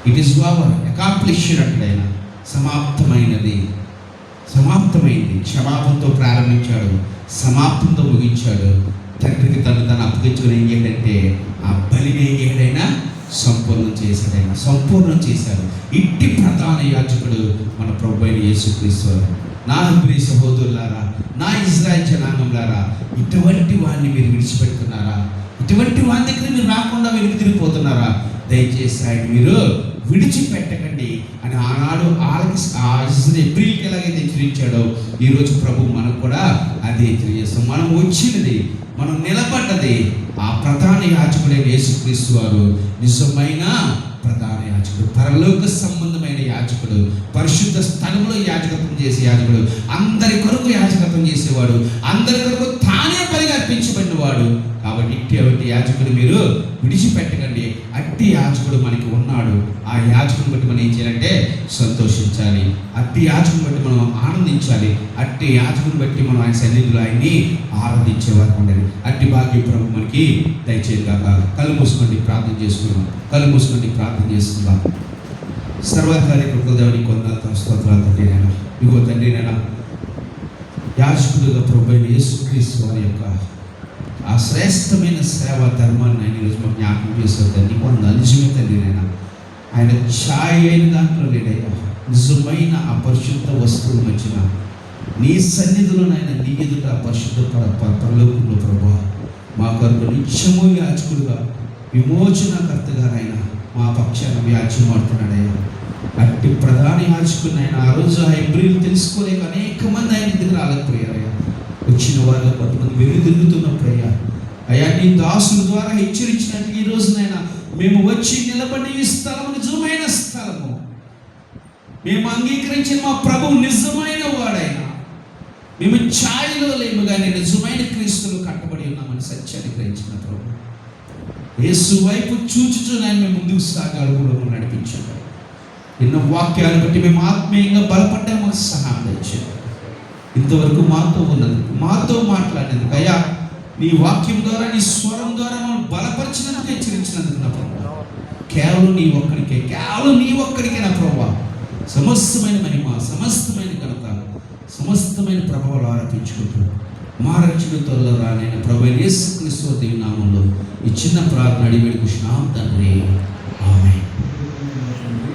it is over, accomplished అంటాడు. సమాప్తమైనది, సమాప్తమైంది. క్షమాపణతో ప్రారంభించాడు, సమాప్తంతో ముగించాడు. తండ్రికి తను అప్పగించుకుని ఏం చేయాడంటే ఆ బలిని ఏం చేయడైనా సంపూర్ణం చేశాడైనా, సంపూర్ణం చేశాడు. ఇట్టి ప్రధాన యాజకుడు మన ప్రభు అయిన యేసుక్రీస్తు. నా ప్రియ సహోదరులారా, నా ఇజ్రాయెల్ జనాంగంలారా, ఇటువంటి వాడిని మీరు విడిచిపెడుతున్నారా? ఇటువంటి వాడి దగ్గర మీరు రాకుండా వెనుక తిరిగిపోతున్నారా? దయచేసి ఆయన మీరు విడిచిపెట్టకండి అని ఆనాడు ఏప్రిల్కి ఎలాగైతే హెచ్చరించాడో ఈరోజు ప్రభు మనకు కూడా అదే హెచ్చరిస్తాం. మనం వచ్చినది, మనం నిలబడ్డది ఆ ప్రధాన యాజకుడైన యేసుక్రీస్తు వారు. నిజమైన ప్రధాన యాజకుడు, పరలోక సంబంధమైన యాజకుడు, పరిశుద్ధ స్థలంలో యాజకత్వం చేసే యాజకుడు, అందరి కొరకు యాజకత్వం చేసేవాడు, అందరి కొరకు తానే బలిగా అర్పించబడినవాడు. కాబట్టి ఇట్టి యాజకుడు మీరు విడిచిపెట్టకండి. అట్టి యాజకుడు మనకి ఉన్నాడు. ఆ యాజకుని బట్టి మనం ఏం చేయాలంటే సంతోషించాలి. అట్టి యాజకుని బట్టి మనం ఆనందించాలి. అట్టి యాజకుని బట్టి మనం ఆయన సన్నిధిలో ఆయన్ని ఆరాధించేవారు ఉండాలి. అట్టి భాగ్యం ప్రభు మనకి దయచేది కాక. కళ్ళు మూసుకోండి, ప్రార్థన చేసుకుందాం. కళ్ళు మూసుకోండి, ప్రార్థన చేసుకుందాం. సర్వకార్య కృతదేవుని కొందరు స్తోత్రాలు తండ్రి. నేను ఇగో తండ్రి, నేను యాజకుడుగా ప్రభు అయిన యేసుక్రీస్తు వారి యొక్క ఆ శ్రేష్టమైన సేవా ధర్మాన్ని ఆయన ఈరోజు మాకు జ్ఞాపకం చేశారు తండ్రి. కొంత నిజమే తండ్రి, నేను ఆయన ఛాయ్ అయిన దాంట్లో లేడయ్యా. నిజమైన ఆ పరిశుద్ధ వస్తువుల మధ్యన నీ సన్నిధిలో నాయన, నీ ఎదుట పరిశుద్ధ పరలోకంలో ప్రభా మా కొరకు నిత్యము యాజకుడుగా, విమోచనకర్తగా ఆయన మా పక్షాన వ్యాజ్యమాడుతున్నాడయ్యా. అట్టి ప్రధాన యాజకుడిని ఆయన ఆ రోజు ఆ ఏప్రిల్ తెలుసుకోలేక అనేక మంది ఆయన దగ్గర రాలేకపోయారయ్యా. వచ్చిన వారు కొంతమంది వెనుదిరుగుతున్నప్పుడయ్యా, అయ్యా నీ దాసుల ద్వారా హెచ్చరించినట్టు ఈ రోజునైనా మేము వచ్చి నిలబడి ఈ స్థలము నిజమైన స్థలము, మేము అంగీకరించిన మా ప్రభువు నిజమైన వాడైనా, మేము ఛాయలో లేము కానీ నిజమైన క్రీస్తులు కట్టబడి ఉన్నామని సత్యాన్ని గ్రహించిన ప్రభు యేసు వైపు చూచుచూ ఆయన మేము ముందుకు సాగాలి కూడా నడిపించాడు. ఎన్నో వాక్యాలను బట్టి మేము ఆత్మీయంగా బలపడ్డా మాకు సహాయం తెచ్చాడు. ఇంతవరకు మాతో ఉన్నది, మాతో మాట్లాడినందుకు అయ్యా, నీ వాక్యం ద్వారా, నీ స్వరం ద్వారా మనం బలపరిచినందుకు, హెచ్చరించినందుకు నా ప్రభు కేవలం నీ ఒక్కడికే నా ప్రభు సమస్తమైన మహిమ, సమస్తమైన ఘనత, సమస్తమైన ప్రభావాలు ఆరోపించుకుంటూ మా రక్షణతో రానైన ప్రభు యేసుక్రీస్తు దేవుని నామంలో ఈ చిన్న ప్రార్థన అడిగి వేడుకుంటున్నాం తండ్రి. ఆమేన్.